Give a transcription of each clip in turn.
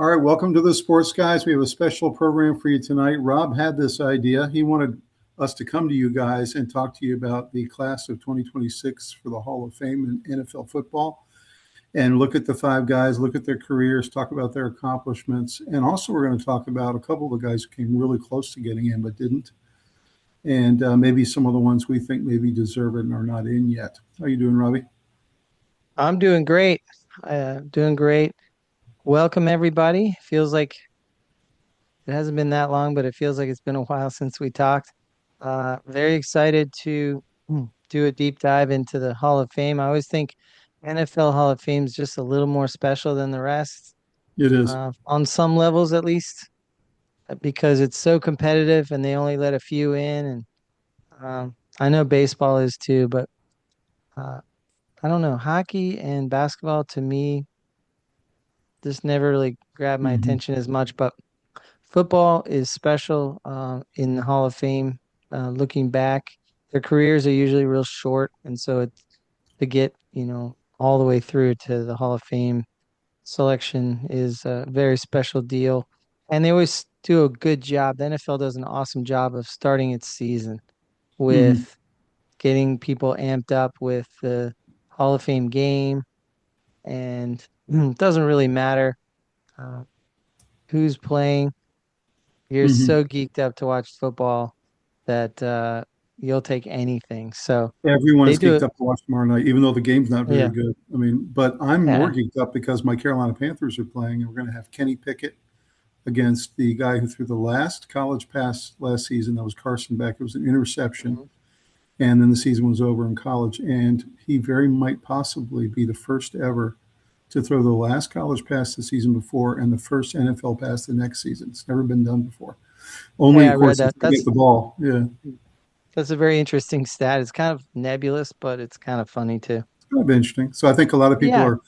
All right, welcome to the Sports Guys. We have a special program for you tonight. Rob had this idea. He wanted us to come to you guys and talk to you about the class of 2026 for the Hall of Fame in NFL football and look at the five guys, look at their careers, talk about their accomplishments. And also we're going to talk about a couple of the guys who came really close to getting in but didn't. And maybe some of the ones we think maybe deserve it and are not in yet. How you doing, Robbie? I'm doing great. Doing great. Welcome everybody. Feels like it hasn't been that long, but it feels like it's been a while since we talked. Very excited to do a deep dive into the Hall of Fame. I always think NFL Hall of Fame is just a little more special than the rest, It is. on some levels at least, because it's so competitive and they only let a few in. And I know baseball is too, but uh, I don't know. Hockey and basketball to me just never really grabbed my Mm-hmm. attention as much, but football is special in the Hall of Fame. Looking back, their careers are usually real short, and so to get all the way through to the Hall of Fame selection is a very special deal. And they always do a good job. The NFL does an awesome job of starting its season Mm-hmm. with getting people amped up with the Hall of Fame game, and it doesn't really matter uh, who's playing. You're Mm-hmm. so geeked up to watch football that you'll take anything. So they Everyone's do geeked it. up to watch tomorrow night, even though the game's not very Yeah. good. I mean, but I'm more Yeah. geeked up because my Carolina Panthers are playing, and we're going to have Kenny Pickett against the guy who threw the last college pass last season. That was Carson Beck. It was an interception, Mhm. and then the season was over in college. And he very might possibly be the first ever to throw the last college pass the season before and the first NFL pass the next season. It's never been done before. Only, Yeah, I of read course, if that. you get the ball. Yeah. That's a very interesting stat. It's kind of nebulous, but it's kind of funny too. It's kind of interesting. So I think a lot of people Yeah. are.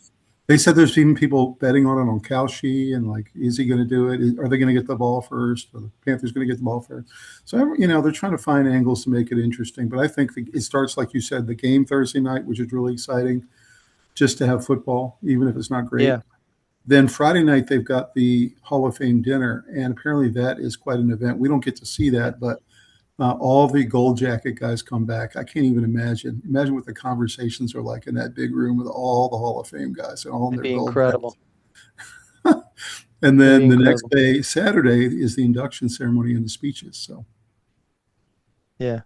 They said there's even people betting on it on Kalshi and like, is he going to do it? Are they going to get the ball first? Or the Panthers going to get the ball first? So they're trying to find angles to make it interesting. But I think it starts like you said, the game Thursday night, which is really exciting, just to have football, even if it's not great. Yeah. Then Friday night they've got the Hall of Fame dinner, and apparently that is quite an event. We don't get to see Yeah. that, but all the gold jacket guys come back. I can't even imagine. Imagine what the conversations are like in that big room with all the Hall of Fame guys and all in It'd their be gold jackets. incredible. And It'd be then the next incredible. day, Saturday, is the induction ceremony and the speeches. So, Yeah.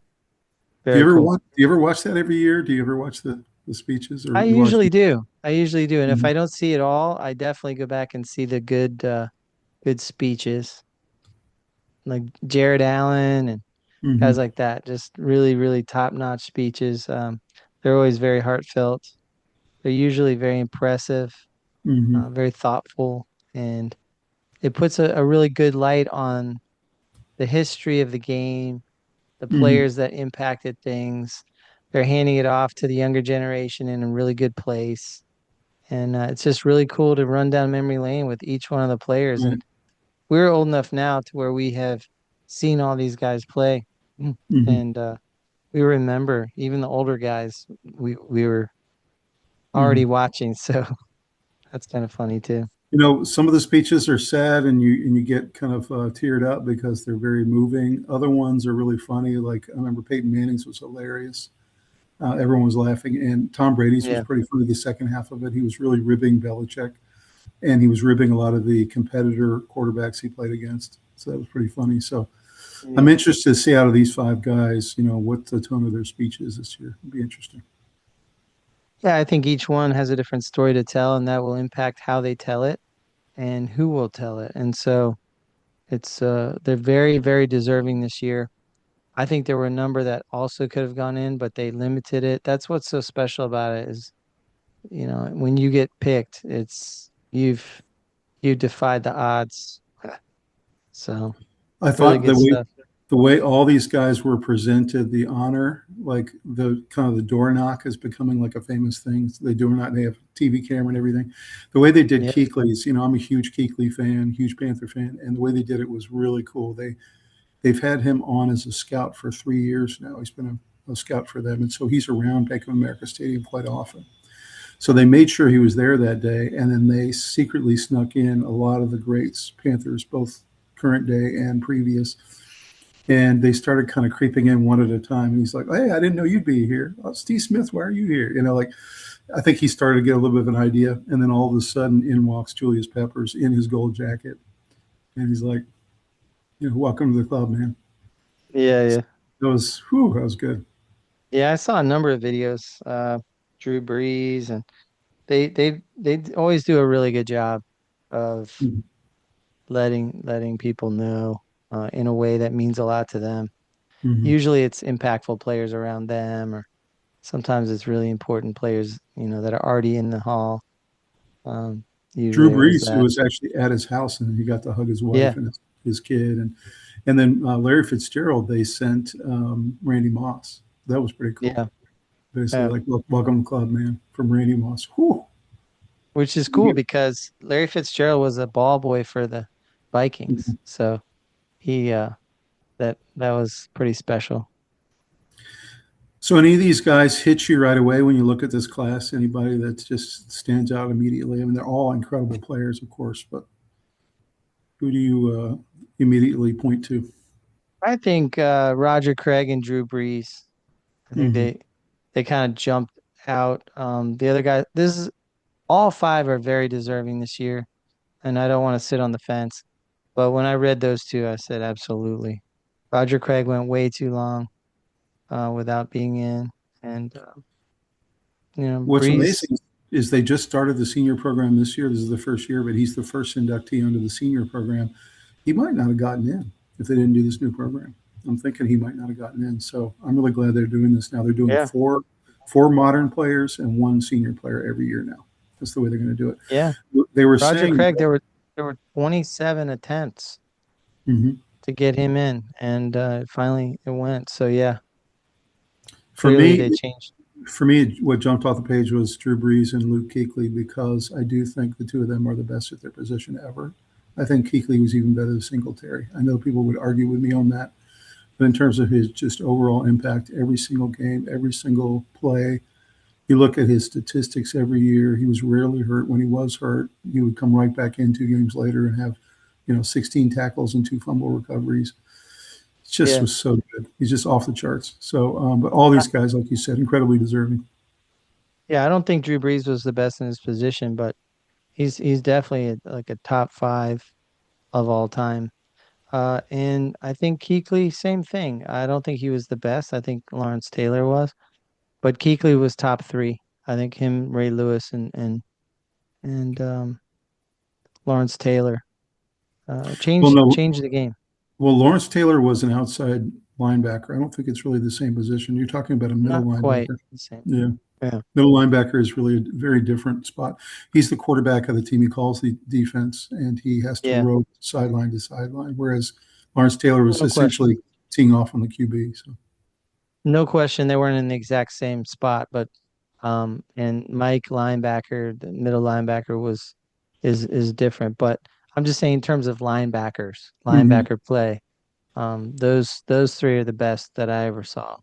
Very cool. do you ever watch that every year? Do you ever watch the speeches, or I you watch? usually do. I usually do. And if Mhm. I don't see it all, I definitely go back and see the good speeches, like Jared Allen and guys Mhm. like that. Just really, really top-notch speeches. They're always very heartfelt. They're usually very impressive, Mhm. very thoughtful, and it puts a really good light on the history of the game, the Mhm. players that impacted things. They're handing it off to the younger generation in a really good place. And it's just really cool to run down memory lane with each one of the players. Right. And we're old enough now to where we have seen all these guys play. Mhm. And we remember even the older guys we were already Mhm. watching. So that's kind of funny too. Some of the speeches are sad, and you get kind of teared up because they're very moving. Other ones are really funny. Like I remember Peyton Manning's was hilarious. Everyone was laughing, and Tom Brady's was Yeah. pretty funny. The second half of it, he was really ribbing Belichick, and he was ribbing a lot of the competitor quarterbacks he played against. So that was pretty funny. So I'm Yeah. interested to see out of these five guys, what the tone of their speech is this year. It'll be interesting. Yeah, I think each one has a different story to tell, and that will impact how they tell it and who will tell it. And so it's they're very, very deserving this year. I think there were a number that also could have gone in, but they limited it. That's what's so special about it is, when you get picked, it's you defied the odds. So I really thought good stuff. the way all these guys were presented, the honor, like the kind of the door knock is becoming like a famous thing. So they door knock, they have TV camera and everything. The way they did Yeah. Kuechly's, I'm a huge Kuechly fan, huge Panther fan, and the way they did it was really cool. They've had him on as a scout for 3 years now. He's been a scout for them, and so he's around Bank of America Stadium quite often. So they made sure he was there that day, and then they secretly snuck in a lot of the greats, Panthers, both current day and previous. And they started kind of creeping in one at a time. And he's like, "Hey, I didn't know you'd be here. Oh, Steve Smith, why are you here?" Like I think he started to get a little bit of an idea, and then all of a sudden, in walks Julius Peppers in his gold jacket, and he's like, "Welcome to the club, man." Yeah, yeah. That was good. Yeah, I saw a number of videos, Drew Brees, and they always do a really good job of Mhm. letting people know in a way that means a lot to them. Mhm. Usually it's impactful players around them, or sometimes it's really important players, that are already in the hall. Um, Drew Usually it was Brees, it that. was actually at his house, and he got to hug his wife Yeah, and his kid, and then Larry Fitzgerald. They sent Randy Moss. That was pretty cool. yeah, Basically, yeah. like, welcome to the club, man, from Randy Moss. Whew. Which is cool because Larry Fitzgerald was a ball boy for the Vikings. So he that was pretty special. So, any of these guys hit you right away when you look at this class? Anybody that just stands out immediately? I mean, they're all incredible players, of course, but who do you immediately point to? I think Roger Craig and Drew Brees. I think Hmm. they kind of jumped out. The other guy, this is all five are very deserving this year, and I don't want to sit on the fence. But when I read those two, I said absolutely. Roger Craig went way too long without being in, and What's Brees, amazing is they just started the senior program this year. This is the first year, but he's the first inductee under the senior program. He might not have gotten in if they didn't do this new program. I'm thinking he might not have gotten in. So I'm really glad they're doing this now. They're doing yeah, four modern players and one senior player every year now. That's the way they're going to do yeah, it. They were Roger saying, Craig. There were 27 attempts mhm. to get him in, and finally it went. So yeah, For clearly me, they changed. what jumped off the page was Drew Brees and Luke Kuechly because I do think the two of them are the best at their position ever. I think Kuechly was even better than Singletary. I know people would argue with me on that, but in terms of his just overall impact, every single game, every single play, you look at his statistics every year. He was rarely hurt. When he was hurt, he would come right back in 2 games later and have, 16 tackles and 2 fumble recoveries. It just Yeah, was so good. He's just off the charts. So, but all I, these guys, like you said, incredibly deserving. yeah. I don't think Drew Brees was the best in his position, but he's definitely like a top five of all time. And I think Kuechly, same thing. I don't think he was the best. I think Lawrence Taylor was, but Kuechly was top three. I think him, Ray Lewis, and Lawrence Taylor Well, no, changed the game. well, Lawrence Taylor was an outside linebacker. I don't think it's really the same position. You're talking about a middle Not quite linebacker. the same. Yeah. Yeah, Middle linebacker is really a very different spot. He's the quarterback of the team. He calls the defense, and he has to yeah, rope sideline to sideline. Whereas Lawrence Taylor was no question. essentially teeing off on the QB. So, No question, they weren't in the exact same spot, but and Mike linebacker, the middle linebacker is different. But I'm just saying in terms of mhm, linebacker play, those three are the best that I ever saw.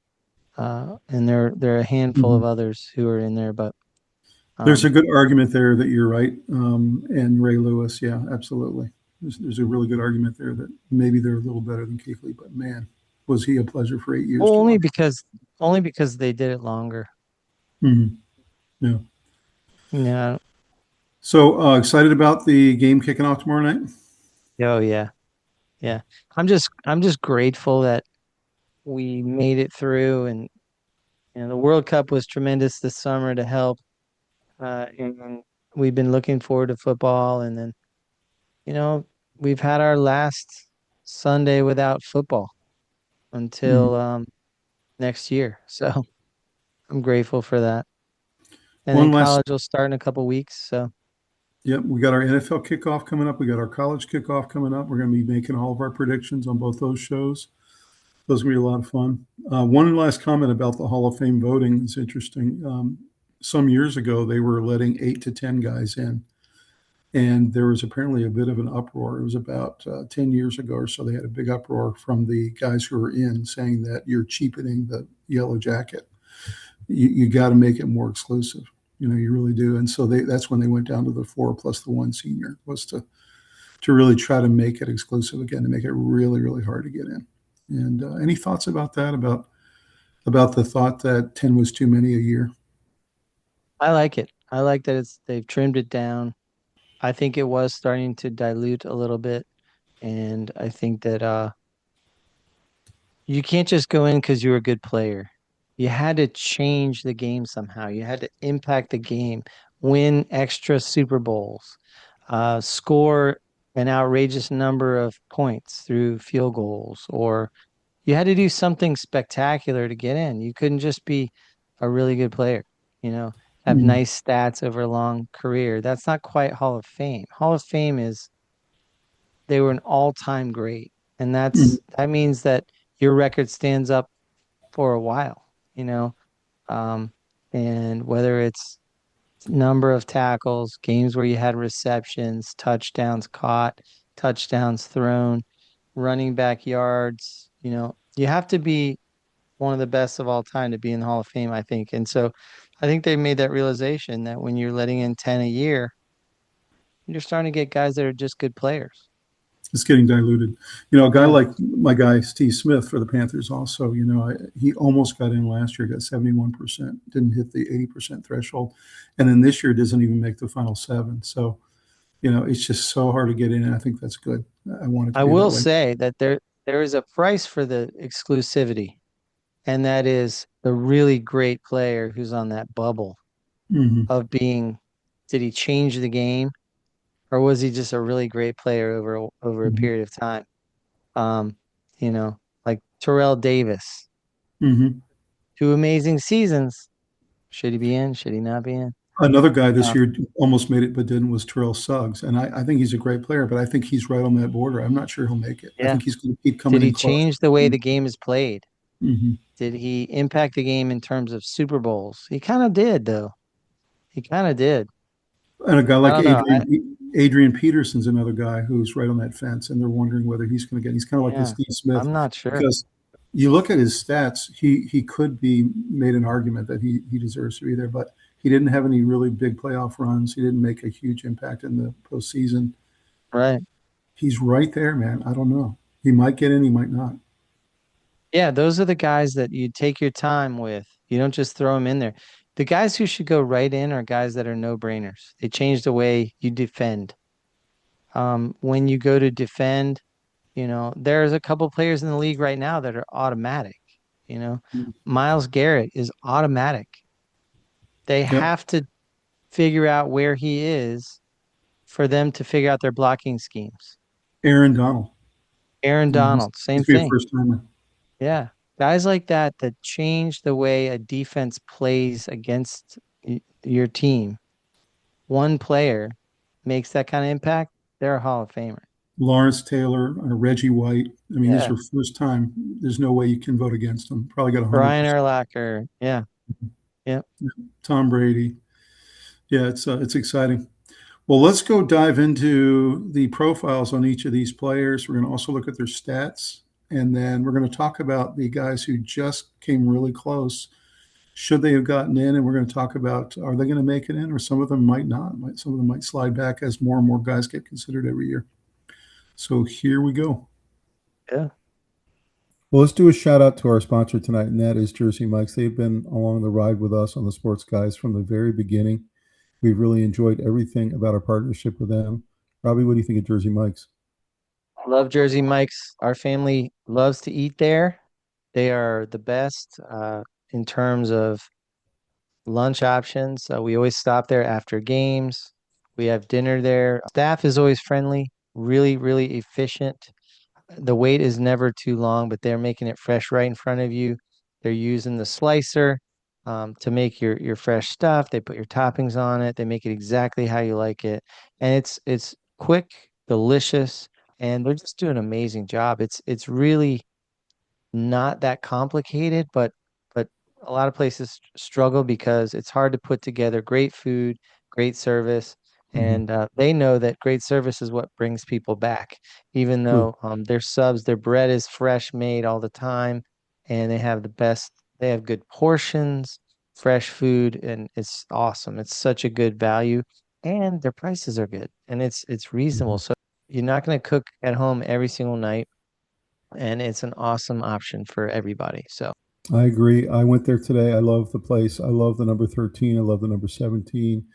And there are a handful of mhm. others who are in there, but There's a um, good argument there that you're right. And Ray Lewis, yeah, absolutely. There's a really good argument there that maybe they're a little better than Kuechly, but man, was he a pleasure for 8 years to only watch. because only because they did it longer. Mhm, yeah. Yeah. So excited about the game kicking off tomorrow night? Oh yeah. Yeah. I'm just grateful that we made it through, and the World Cup was tremendous this summer to help. And we've been looking forward to football, and then you know we've had our last Sunday without football Mhm. until next year. So I'm grateful for that. And then One last college will start in a couple weeks. So Yep, we got our NFL kickoff coming up. We got our college kickoff coming up. We're going to be making all of our predictions on both those shows. Those are going to be a lot of fun. One last comment about the Hall of Fame voting is interesting. Some years ago, they were letting 8 to 10 guys in, and there was apparently a bit of an uproar. It was about 10 years ago or so. They had a big uproar from the guys who were in saying that you're cheapening the yellow jacket. You got to make it more exclusive. You really do. And so that's when they went down to the 4 plus the 1 senior, was to really try to make it exclusive again, to make it really, really hard to get in. And any thoughts about that, about the thought that 10 was too many a year? I like it. I like that they've trimmed it down. I think it was starting to dilute a little bit, and I think that you can't just go in because you're a good player. You had to change the game somehow. You had to impact the game, win extra Super Bowls, score an outrageous number of points through field goals, or you had to do something spectacular to get in. You couldn't just be a really good player, you know, have Mm, nice stats over a long career. That's not quite Hall of Fame. Hall of Fame is they were an all-time great. And mm, that means that your record stands up for a while, you know. Um, and whether it's number of tackles, games where you had receptions, touchdowns caught, touchdowns thrown, running back yards, you have to be one of the best of all time to be in the Hall of Fame, I think. And so I think they made that realization that when you're letting in 10 a year, you're starting to get guys that are just good players. it's getting diluted. A guy Yeah. like my guy Steve Smith for the Panthers also. He almost got in last year, got 71%, didn't hit the 80% threshold, and then this year doesn't even make the final 7. So it's just so hard to get in, and I think that's good. I want it to I be that will way. say that there is a price for the exclusivity, and that is the really great player who's on that bubble Hmm. of being, did he change the game or was he just a really great player over a Hmm. period of time? Um, like Terrell Davis, Hmm. 2 amazing seasons. Should he be in? Should he not be in? Another guy this Um, year almost made it but didn't was Terrell Suggs, and I think he's a great player, but I think he's right on that border. I'm not sure he'll make it. I yeah. think he's going to keep Did coming he in close. change the way the game is played? Hmm. Did he impact the game in terms of Super Bowls? He kind of did, though. He kind of did. And a guy I like don't know. Adrian Peterson's another guy who's right on that fence, and they're wondering whether he's going to get. He's kind of like the Yeah, Steve Smith, I'm not sure. because you look at his stats, he could be made an argument that he deserves to be there, but he didn't have any really big playoff runs. He didn't make a huge impact in the postseason. Right. He's right there, man. I don't know. He might get in, he might not. Yeah, those are the guys that you take your time with. You don't just throw them in there. The guys who should go right in are guys that are no-brainers. They change the way you defend. When you go to defend, there's a couple players in the league right now that are automatic. You know, Myles Garrett is automatic. They Yep. have to figure out where he is for them to figure out their blocking schemes. Aaron Donald. Aaron He's, Donald, he's same be a thing. first timer. Yeah. Guys like that change the way a defense plays against your team. One player makes that kind of impact, they're a Hall of Famer. Lawrence Taylor, Reggie White. I mean, these Yeah. are first time. There's no way you can vote against them. Probably got Brian 100%. Urlacher. Yeah. Yeah. Tom Brady. Yeah, it's exciting. Well, let's go dive into the profiles on each of these players. We're going to also look at their stats, and then we're going to talk about the guys who just came really close. Should they have gotten in? And we're going to talk about, are they going to make it in, or some of them might not. Some of them might slide back as more and more guys get considered every year. So here we go. Yeah. Well, let's do a shout out to our sponsor tonight, and that is Jersey Mike's. They've been along the ride with us on the Sports Guys from the very beginning. We've really enjoyed everything about our partnership with them. Robbie, what do you think of Jersey Mike's? Love Jersey Mike's. Our family loves to eat there. They are the best in terms of lunch options. We always stop there after games. We have dinner there. Staff is always friendly, really, really efficient. The wait is never too long, but they're making it fresh right in front of you. They're using the slicer to make your fresh stuff. They put your toppings on it. They make it exactly how you like it, and it's quick, delicious, and they're just doing an amazing job. It's really not that complicated, but a lot of places struggle because it's hard to put together great food, great service, Mhm. and they know that great service is what brings people back. Even True. though their subs, their bread is fresh made all the time, and they have the best. They have good portions. fresh food, and it's awesome. It's such a good value, and their prices are good, and it's reasonable. So you're not going to cook at home every single night, and it's an awesome option for everybody. So I agree. I went there today. I love the place. I love the number 13. I love the number 17.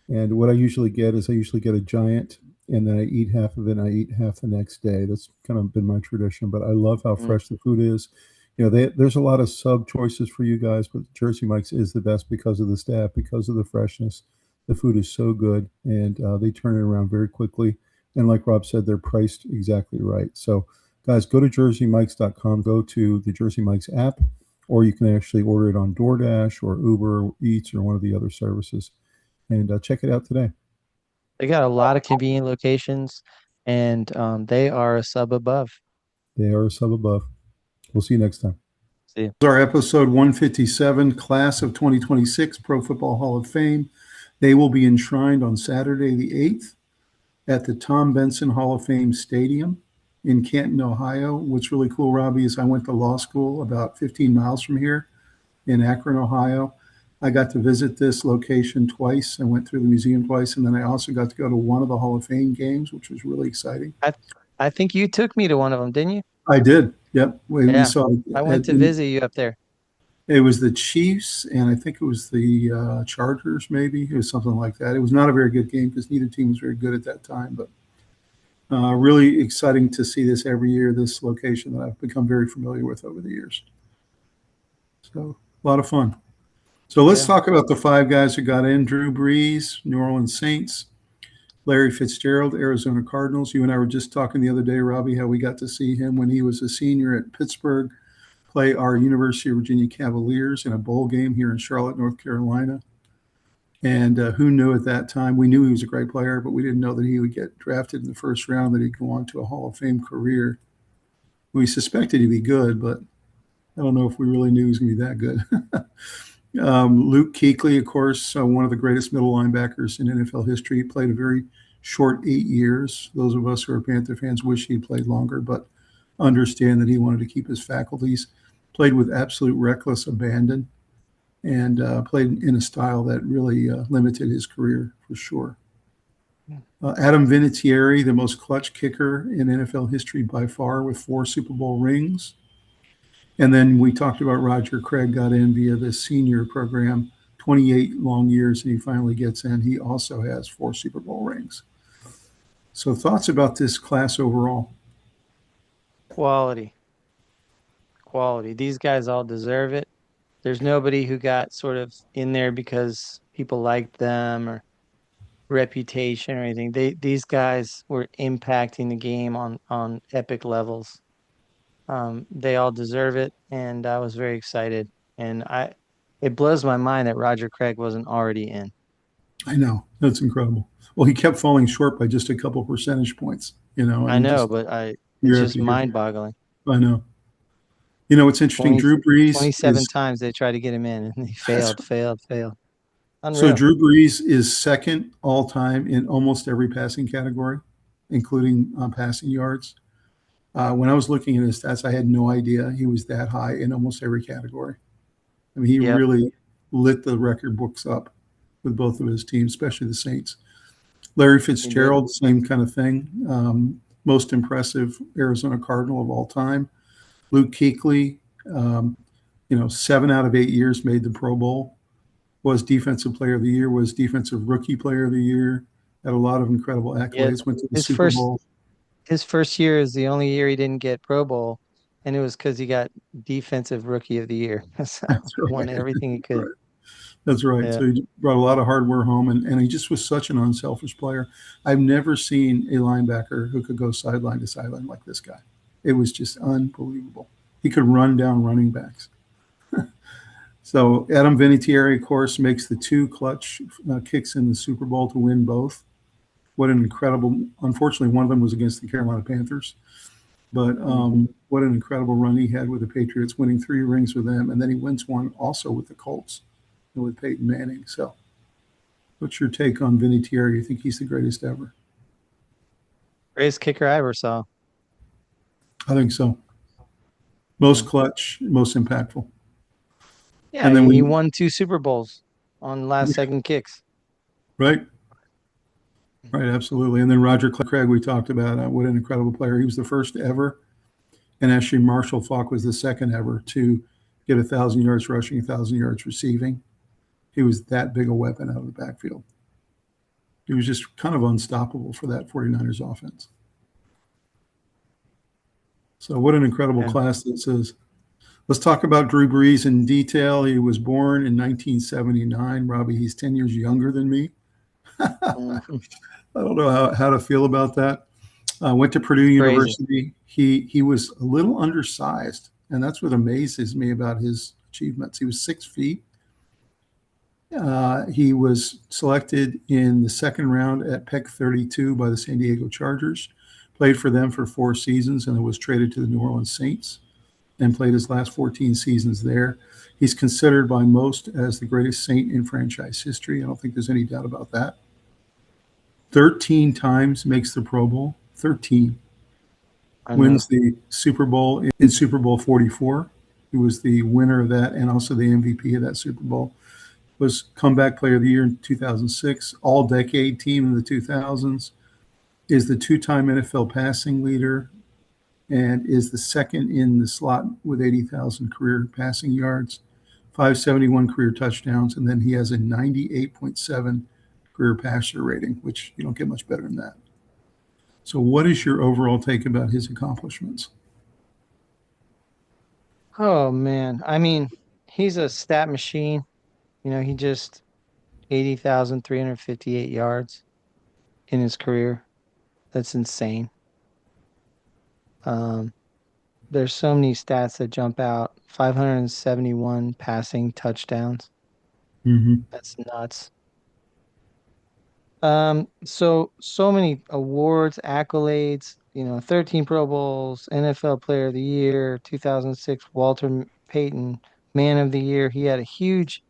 And what I usually get is I usually get a giant and then I eat half of it and I eat half the next day. That's kind of been my tradition, but I love how mm, fresh the food is. There's a lot of sub choices for you guys, but Jersey Mike's is the best because of the staff, because of the freshness. The food is so good and they turn it around very quickly. And like Rob said, they're priced exactly right. So, guys, go to jerseymikes.com, go to the Jersey Mike's app, or you can actually order it on DoorDash or Uber Eats or one of the other services. And check it out today. they got a lot of convenient locations, and they are a sub above. They are a sub above. We'll see you next time. See you. Our episode 157, Class of 2026 Pro Football Hall of Fame. They will be enshrined on Saturday, the 8th, at the Tom Benson Hall of Fame Stadium in Canton, Ohio. What's really cool, Robbie, is I went to law school about 15 miles from here in Akron, Ohio. I got to visit this location twice. I went through the museum twice, and then I also got to go to one of the Hall of Fame games, which was really exciting. I think you took me to one of them, didn't you? I did. Yep. We Yeah, saw I went to visit you up there. it was the Chiefs, and I think it was the Chargers, maybe. It was something like that. It was not a very good game because neither team was very good at that time, but really exciting to see this every year, this location that I've become very familiar with over the years. So a lot of fun. So let's Yeah. talk about the five guys who got in. Drew Brees, New Orleans Saints. Larry Fitzgerald, Arizona Cardinals. You and I were just talking the other day, Robbie, how we got to see him when he was a senior at Pittsburgh play our University of Virginia Cavaliers in a bowl game here in Charlotte, North Carolina. And who knew at that time? We knew he was a great player, but we didn't know that he would get drafted in the first round, that he'd go on to a Hall of Fame career. We suspected he'd be good, but I don't know if we really knew he was going to be that good. Luke Kuechly, of course, one of the greatest middle linebackers in NFL history, played a very short 8 years. Those of us who are Panther fans wish he'd played longer, but understand that he wanted to keep his faculties. Played with absolute reckless abandon and played in a style that really limited his career for sure. Adam Vinatieri, the most clutch kicker in NFL history by far, with 4 Super Bowl rings. And then we talked about Roger Craig got in via the senior program, 28 long years, and he finally gets in. He also has 4 Super Bowl rings. So thoughts about this class overall? Quality. Quality. These guys all deserve it. There's nobody who got sort of in there because people liked them or reputation or anything. These guys were impacting the game on epic levels. They all deserve it, and I was very excited. And it blows my mind that Roger Craig wasn't already in. I know. That's incredible. Well, he kept falling short by just a couple percentage points, I I mean, know, just but it's year just after year. mind-boggling. I know. It's interesting. 20, Drew Brees 27 is times they tried to get him in, and he that's failed. so Unreal. Drew Brees is second all time in almost every passing category, including passing yards. When I was looking at his stats, I had no idea he was that high in almost every category. I mean, he Yep. really lit the record books up with both of his teams, especially the Saints. Larry He did. Fitzgerald, same kind of thing. Most impressive Arizona Cardinal of all time. Luke Kuechly, 7 out of 8 years made the Pro Bowl. Was Defensive Player of the Year, was Defensive Rookie Player of the Year, had a lot of incredible Yeah. accolades, went to the His Super first Bowl. his first year is the only year he didn't get Pro Bowl, and it was because he got Defensive Rookie of the Year. So That's he won right. everything he could. Right. That's right. Yeah. So he brought a lot of hardware home, and he just was such an unselfish player. I've never seen a linebacker who could go sideline to sideline like this guy. It was just unbelievable. He could run down running backs. So Adam Vinatieri, of course, makes the 2 clutch kicks in the Super Bowl to win both. What an incredible, unfortunately, one of them was against the Carolina Panthers. But what an incredible run he had with the Patriots, winning 3 rings with them. And then he wins one also with the Colts and with Peyton Manning. So what's your take on Vinatieri? You think he's the greatest ever? Greatest kicker I ever saw. I think so. Yeah. Most clutch, most impactful. Yeah, And then he we, won 2 Super Bowls on last yeah, second kicks. right, right, absolutely. And then Roger Craig, we talked about what an incredible player. He was the first ever, and actually Marshall Faulk was the second ever to get 1,000 yards rushing, 1,000 yards receiving. He was that big a weapon out of the backfield. He was just kind of unstoppable for that 49ers offense. So what an incredible Yeah. class this is. Let's talk about Drew Brees in detail. He was born in 1979. Robbie, he's 10 years younger than me. I Mhm. don't know how to feel about that. Went to Purdue Crazy. University. He was a little undersized, and that's what amazes me about his achievements. He was 6 feet. He was selected in the second round at pick 32 by the San Diego Chargers, played for them for 4 seasons, and then was traded to the New Orleans Saints and played his last 14 seasons there. He's considered by most as the greatest Saint in franchise history. I don't think there's any doubt about that. 13 times makes the Pro Bowl. 13. I know. Wins the Super Bowl in Super Bowl 44. He was the winner of that and also the MVP of that Super Bowl. Was comeback player of the year in 2006, all decade team in the 2000s, is the two-time NFL passing leader, and is the second in the slot with 80,000 career passing yards, 571 career touchdowns, and then he has a 98.7 career passer rating, which you don't get much better than that. So, what is your overall take about his accomplishments? Oh man. I mean, he's a stat machine. He just 80,358 yards in his career. That's insane. Um, there's so many stats that jump out. 571 passing touchdowns. Mm-hmm. That's nuts. So many awards, accolades, 13 Pro Bowls, NFL Player of the Year, 2006 Walter Payton Man of the Year. He had a huge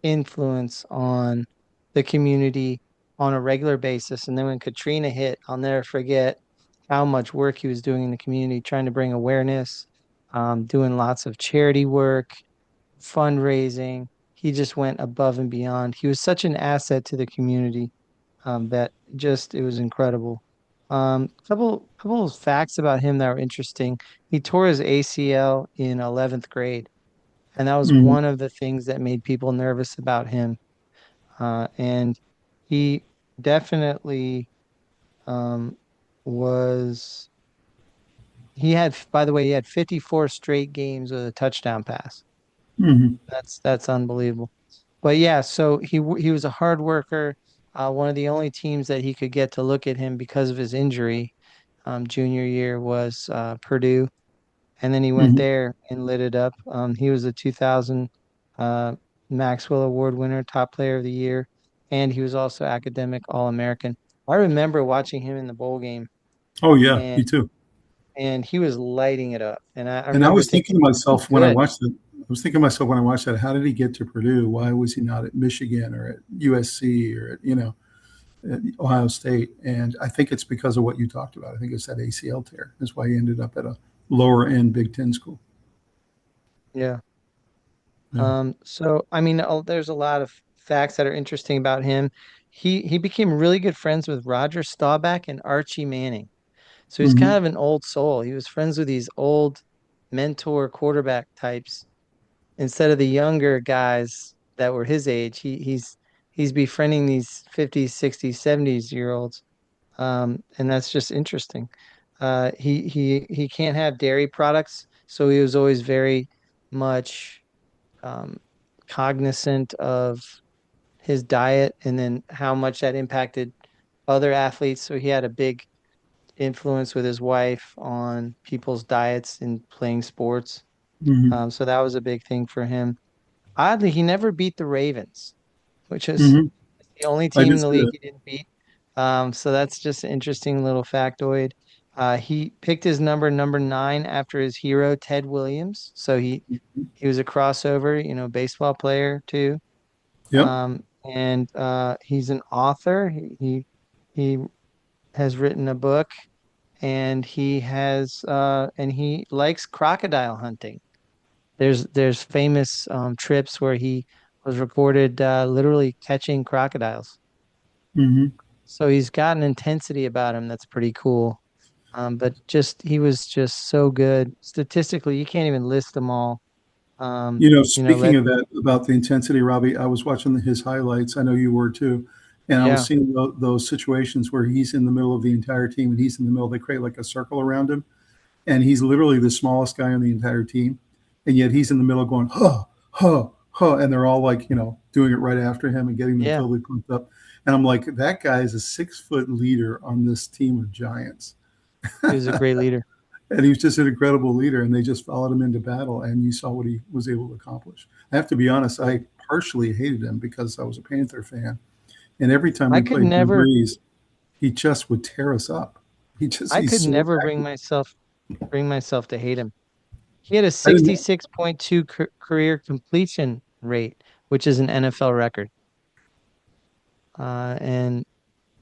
influence on the community on a regular basis. And then when Katrina hit, I'll never forget how much work he was doing in the community, trying to bring awareness, doing lots of charity work, fundraising. He just went above and beyond. He was such an asset to the community, that just it was incredible. Couple of facts about him that were interesting. He tore his ACL in 11th grade, and that was Mm-hmm. one of the things that made people nervous about him. And he definitely um, was. He had, by the way, he had 54 straight games with a touchdown pass. Mm-hmm. That's unbelievable. But yeah, so he was a hard worker. One of the only teams that he could get to look at him because of his injury, junior year was Purdue, and then he went Mm-hmm. there and lit it up. He was a 2000 uh, Maxwell Award winner, top player of the year, and he was also academic All-American. I remember watching him in the bowl game, Oh yeah, and me too. and he was lighting it up. And I And I remember was thinking thinking, to he's myself when I good. watched it. I was thinking to myself when I watched that, how did he get to Purdue? Why was he not at Michigan or at USC or at Ohio State? And I think it's because of what you talked about. I think it's that ACL tear. That's why he ended up at a lower end Big Ten school. Yeah. Yeah. So I mean, there's a lot of facts that are interesting about him. He became really good friends with Roger Staubach and Archie Manning. So he's kind Mm-hmm. of an old soul. He was friends with these old mentor quarterback types instead of the younger guys that were his age. He's befriending these 50s, 60s, 70s year olds. And that's just interesting. He can't have dairy products, so he was always very much um, cognizant of his diet and then how much that impacted other athletes. So he had a big influence with his wife on people's diets and playing sports. Mm-hmm. So that was a big thing for him. Oddly, he never beat the Ravens, which is Mm-hmm. the only I team in just the did league it. he didn't beat. So that's just an interesting little factoid. He picked his number 9 after his hero Ted Williams. So he was a crossover, baseball player too. Yep. And he's an author. He has written a book, and he likes crocodile hunting. There's famous trips where he was recorded literally catching crocodiles. Hmm. So he's got an intensity about him that's pretty cool. But just he was just so good. Statistically, you can't even list them all. Speaking Let of that, about the intensity, Robbie, I was watching his highlights. I know you were too. And I was yeah, seeing those situations where he's in the middle of the entire team and he's in the middle. They create like a circle around him. And he's literally the smallest guy on the entire team. And yet he's in the middle going, huh, huh, huh. And they're all like, doing it right after him and getting them yeah, totally pumped up. And I'm like, that guy is a 6 foot leader on this team of giants. he was a great leader. And he was just an incredible leader, and they just followed him into battle, and you saw what he was able to accomplish. I have to be honest, I partially hated him because I was a Panther fan, and every time I we could played Drew never, Brees, he just would tear us up. I He's could so never accurate. bring myself to hate him. He had a I didn't. 66.2 career completion rate, which is an NFL record. And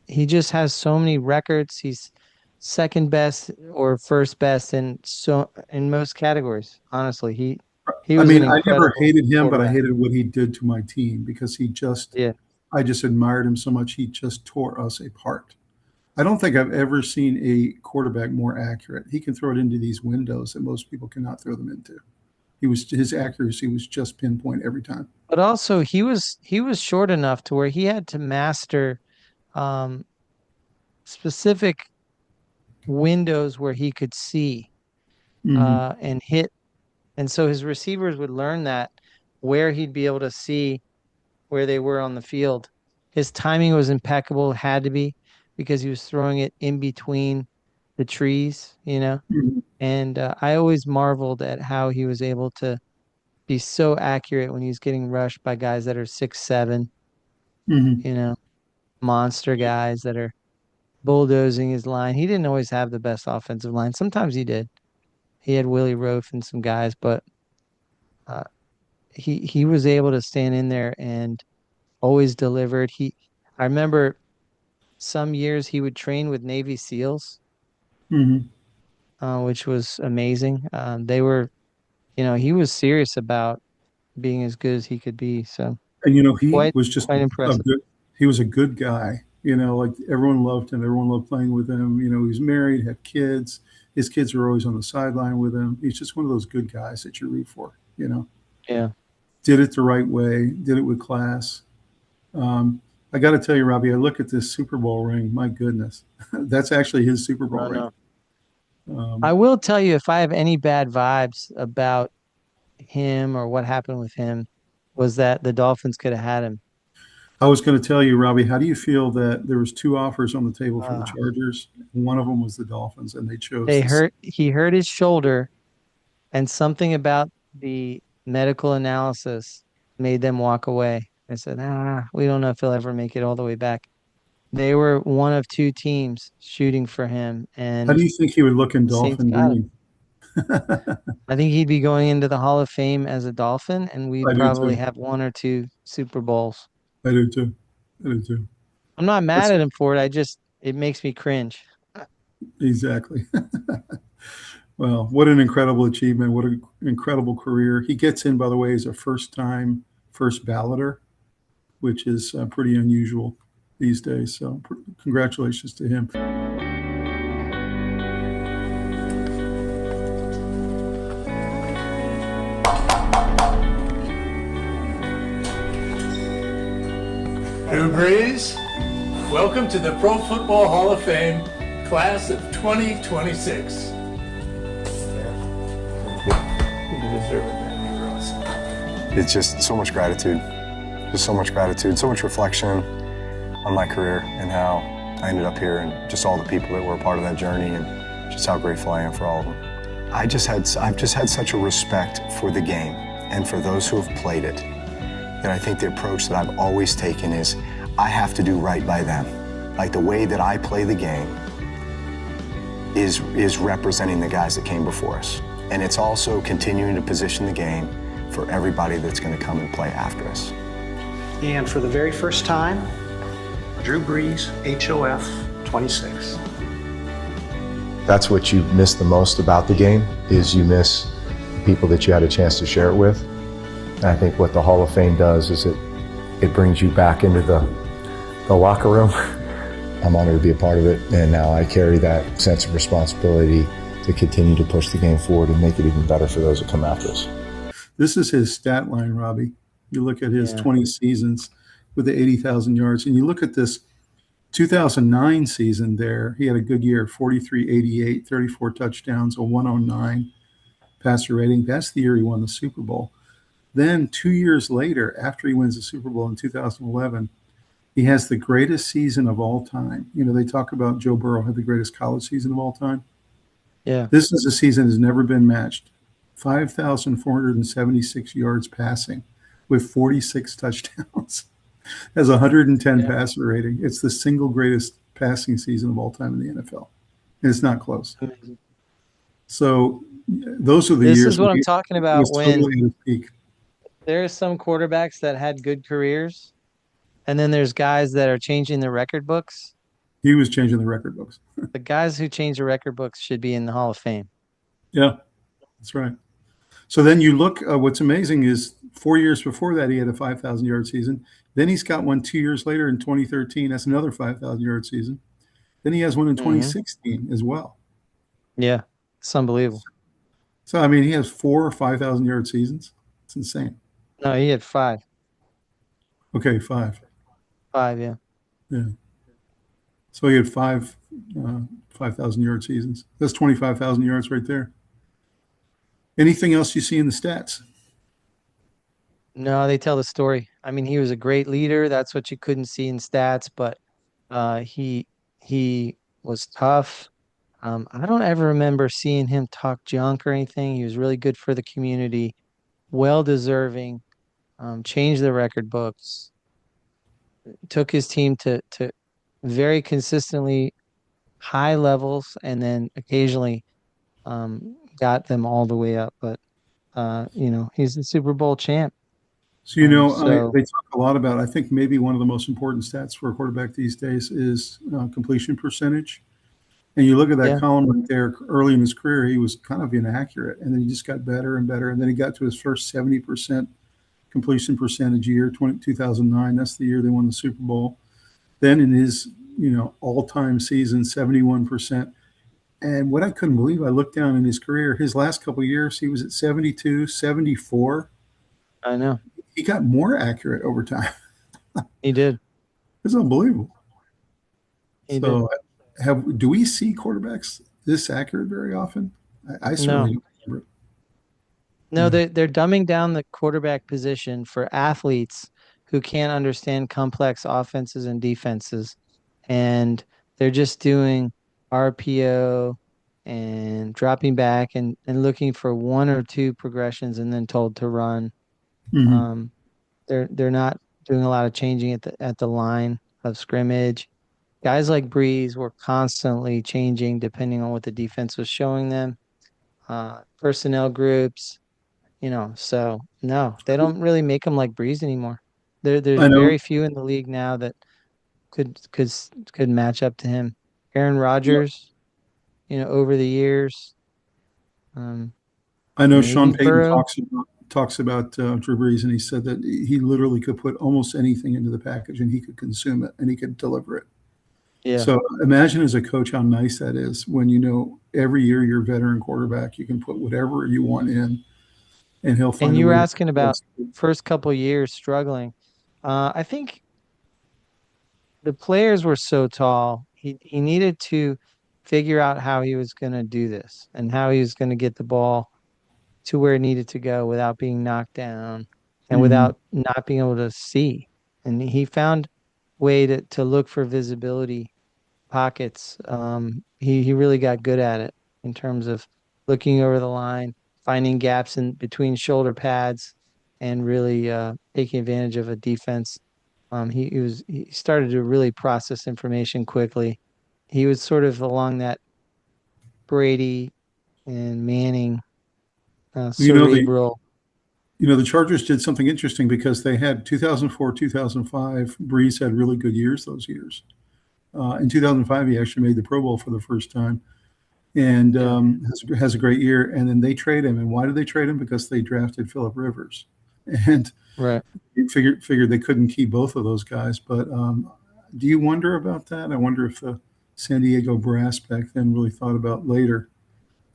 he just has so many records. He's second best or first best in most categories. Honestly, he I was an mean, I never incredible hated him, but I quarterback. hated what he did to my team because Yeah. I just admired him so much. He just tore us apart. I don't think I've ever seen a quarterback more accurate. He can throw it into these windows that most people cannot throw them into. His accuracy was just pinpoint every time. But also he was short enough to where he had to master um specific windows where he could see Hmm. and hit. And so his receivers would learn that where he'd be able to see where they were on the field. His timing was impeccable, had to be, because he was throwing it in between the trees. Hmm. And I always marveled at how he was able to be so accurate when he's getting rushed by guys that are 6'7", Hmm. you know, monster guys that are bulldozing his line. He didn't always have the best offensive line. Sometimes he did. He had Willie Roaf and some guys, but uh, he was able to stand in there and always delivered. I remember some years he would train with Navy SEALs, Hmm. which was amazing. He was serious about being as good as he could be. So And he quite was just quite a impressive. good. He was a good guy. Like everyone loved him. Everyone loved playing with him. He was married, had kids. His kids were always on the sideline with him. He's just one of those good guys that you root for. Yeah, Did it the right way. Did it with class. I got to tell you, Robbie, I look at this Super Bowl ring. My goodness, that's actually his Super Bowl I ring. know. I Um, will tell you if I have any bad vibes about him or what happened with him was that the Dolphins could have had him. I was going to tell you, Robbie, how do you feel that there was two offers on the table for the Uh, Chargers? One of them was the Dolphins, and they chose they this. hurt he hurt his shoulder and something about the medical analysis made them walk away. I said, we don't know if he'll ever make it all the way back. They were one of two teams shooting for him, How do and you think he would look in the Saints Dolphin got him. green? I I think he'd be going into the Hall of Fame as a Dolphin, and we'd do probably too. have one or two Super Bowls. I do too. I do too. I'm not mad That's at him for it. It makes me cringe. exactly. Well, what an incredible achievement. What an incredible career. He gets in, by the way, as a first balloter, which is pretty unusual these days. So, congratulations to him. Drew Brees, welcome to the Pro Football Hall of Fame class of 2026. You deserve it, man. You're awesome. It's just so much gratitude, so much reflection on my career and how I ended up here and just all the people that were a part of that journey and just how grateful I am for all of them. I've just had such a respect for the game and for those who have played it that I think the approach that I've always taken is I have to do right by them. Like the way that I play the game is representing the guys that came before us. And it's also continuing to position the game for everybody that's going to come and play after us. And for the very first time, Drew Brees, HOF 26. That's what you miss the most about the game, is you miss people that you had a chance to share it with. And I think what the Hall of Fame does is it brings you back into the locker room. I'm honored to be a part of it, and now I carry that sense of responsibility to continue to push the game forward and make it even better for those that come after us. This is his stat line, Robbie. You look at his 20 seasons with the 80,000 yards, and you look at this 2009 season there. He had a good year, 43-88, 34 touchdowns, a 109 passer rating. That's the year he won the Super Bowl. Then 2 years later, after he wins the Super Bowl in 2011, he has the greatest season of all time. You know, they talk about Joe Burrow had the greatest college season of all time. Yeah. This is a season that has never been matched. 5,476 yards passing with 46 touchdowns. Has 110 passer rating. It's the single greatest passing season of all time in the NFL. And it's not close. Amazing. So those are the This years. is what I'm talking about was when totally at his peak. there are some quarterbacks that had good careers, and then there's guys that are changing the record books. He was changing the record books. The guys who change the record books should be in the Hall of Fame. Yeah, that's right. So then you look, what's amazing is 4 years before that, he had a 5,000-yard season. Then he's got one 2 years later in 2013. That's another 5,000-yard season. Then he has one in 2016 as well. Yeah, it's unbelievable. So, I mean, he has 4 or 5,000-yard seasons. It's insane. No, he had 5. Okay, 5. 5, yeah. Yeah. So he had 5,000-yard seasons. That's 25,000 yards right there. Anything else you see in the stats? No, they tell the story. I mean, he was a great leader. That's what you couldn't see in stats, but he was tough. I don't ever remember seeing him talk junk or anything. He was really good for the community, well deserving, changed the record books, took his team to very consistently high levels, and then occasionally got them all the way up. But he's the Super Bowl champ. So, they talk a lot about, I think maybe one of the most important stats for a quarterback these days is completion percentage. And you look at that column right there, early in his career, he was kind of inaccurate. And then he just got better and better. And then he got to his first 70% completion percentage year, 2009. That's the year they won the Super Bowl. Then in his, all-time season, 71%. And what I couldn't believe, I looked down in his career, his last couple of years, he was at 72, 74. I know. He got more accurate over time. He did. It's unbelievable. He did. Do we see quarterbacks this accurate very often? I certainly don't remember it. No, they're dumbing down the quarterback position for athletes who can't understand complex offenses and defenses. And they're just doing RPO and dropping back and looking for 1 or 2 progressions and then told to run. Mm-hmm. They're not doing a lot of changing at the line of scrimmage. Guys like Brees were constantly changing depending on what the defense was showing them. Personnel groups, so no, they don't really make them like Brees anymore. There's very few in the league now that could match up to him. Aaron Rodgers, over the years. I know Sean Payton Burrow talks about Drew Brees, and he said that he literally could put almost anything into the package and he could consume it and he could deliver it. Yeah. So imagine as a coach how nice that is when every year you're a veteran quarterback, you can put whatever you want in, and he'll find. And you were asking about first couple of years struggling. I think the players were so tall. He needed to figure out how he was going to do this and how he was going to get the ball to where it needed to go without being knocked down and without not being able to see. And he found a way to look for visibility pockets. He really got good at it in terms of looking over the line, finding gaps in between shoulder pads, and really taking advantage of a defense. He started to really process information quickly. He was sort of along that Brady and Manning cerebral. The Chargers did something interesting because they had 2004, 2005. Brees had really good years those years. In 2005, he actually made the Pro Bowl for the first time. and has a great year. And then they trade him. And why did they trade him? Because they drafted Phillip Rivers, and Right. figured they couldn't keep both of those guys. But do you wonder about that? I wonder if the San Diego brass back then really thought about later,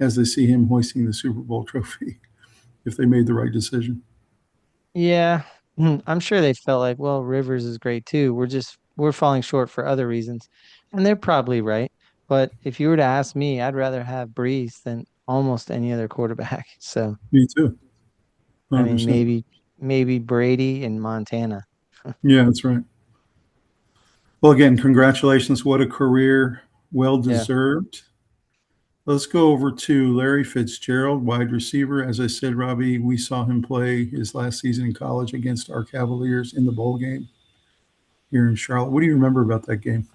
as they see him hoisting the Super Bowl trophy, if they made the right decision. Yeah. I'm sure they felt like, well, Rivers is great too. We're falling short for other reasons. And they're probably right. But if you were to ask me, I'd rather have Brees than almost any other quarterback. So, Me too. I mean, 100%. maybe Brady in Montana. Yeah, that's right. Well, again, congratulations. What a career. Well deserved. Let's go over to Larry Fitzgerald, wide receiver. As I said, Robbie, we saw him play his last season in college against our Cavaliers in the bowl game here in Charlotte. What do you remember about that game?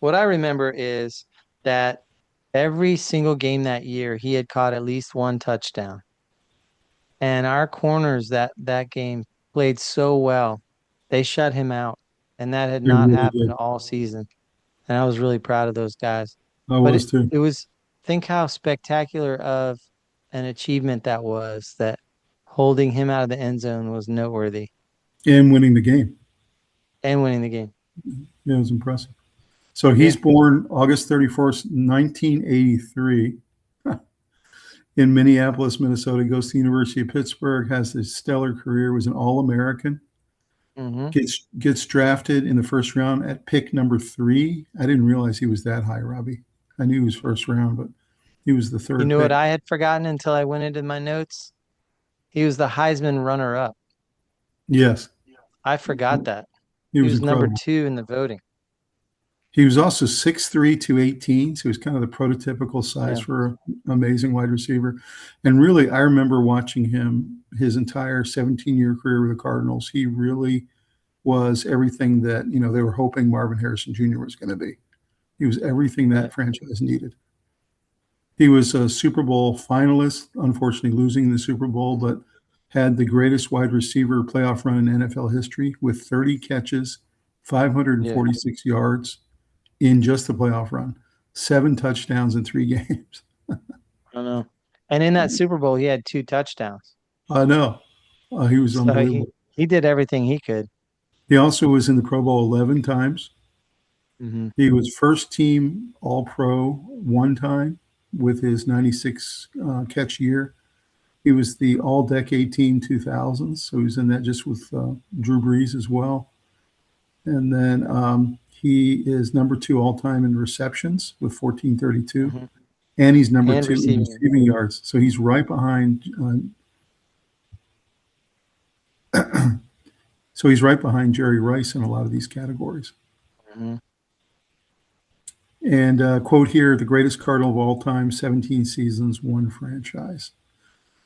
What I remember is that every single game that year, he had caught at least one touchdown. And our corners that game played so well. They shut him out. And that had They not really happened did. all season. And I was really proud of those guys. I But was too. it was, think how spectacular of an achievement that was, that holding him out of the end zone was noteworthy And winning the game. and winning the game. Yeah, it was impressive. So he's born August 31st, 1983 in Minneapolis, Minnesota. He goes to the University of Pittsburgh, has a stellar career, was an All-American. Hmm. Gets drafted in the first round at pick number 3. I didn't realize he was that high, Robbie. I knew he was first round, but he was the You third know what pick. I had forgotten until I went into my notes? He was the Heisman runner-up. Yes, I forgot that. he He was was number incredible. 2 in the voting. He was also 6'3", 218, so he was kind of the prototypical size Yeah. for an amazing wide receiver. And really, I remember watching him his entire 17-year career with the Cardinals. He really was everything that, they were hoping Marvin Harrison Jr. was going to be. He was everything that Right. franchise needed. He was a Super Bowl finalist, unfortunately losing the Super Bowl, but had the greatest wide receiver playoff run in NFL history with 30 catches, 546 yards in just the playoff run, 7 touchdowns in 3 games. I know. And in that Super Bowl, he had 2 touchdowns. I know. He was So unbelievable. he did everything he could. He also was in the Pro Bowl 11 times. Hmm. He was first team All-Pro 1 time with his 96 catch year. He was the All-Decade Team 2000s, so he was in that just with Drew Brees as well. And then he is number 2 all-time in receptions with 1432. Hmm. And he's number And 2 in receiving. receiving yards. So he's right behind Jerry Rice in a lot of these categories. Hmm. And quote here, the greatest Cardinal of all time, 17 seasons, 1 franchise.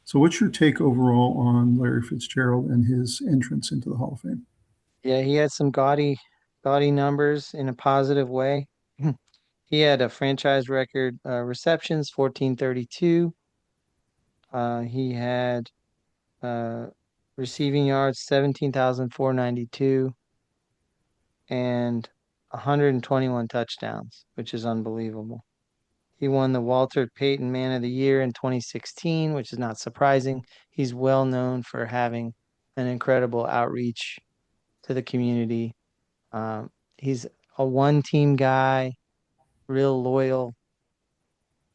So what's your take overall on Larry Fitzgerald and his entrance into the Hall of Fame? Yeah, he had some gaudy numbers in a positive way. He had a franchise record receptions, 1432. He had receiving yards, 17,492, and 121 touchdowns, which is unbelievable. He won the Walter Payton Man of the Year in 2016, which is not surprising. He's well known for having an incredible outreach to the community. He's a one-team guy, real loyal,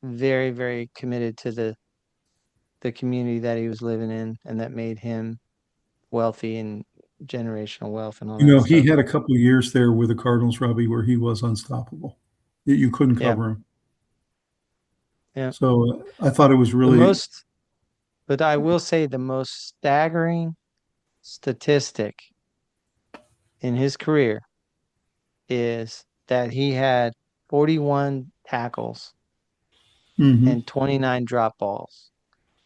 very, very committed to the community that he was living in, and that made him wealthy and generational wealth and all that He stuff. had a couple of years there with the Cardinals, Robbie, where he was unstoppable. You couldn't cover him. Yeah. So I thought it was really But I will say the most staggering statistic in his career is that he had 41 tackles and 29 drop balls.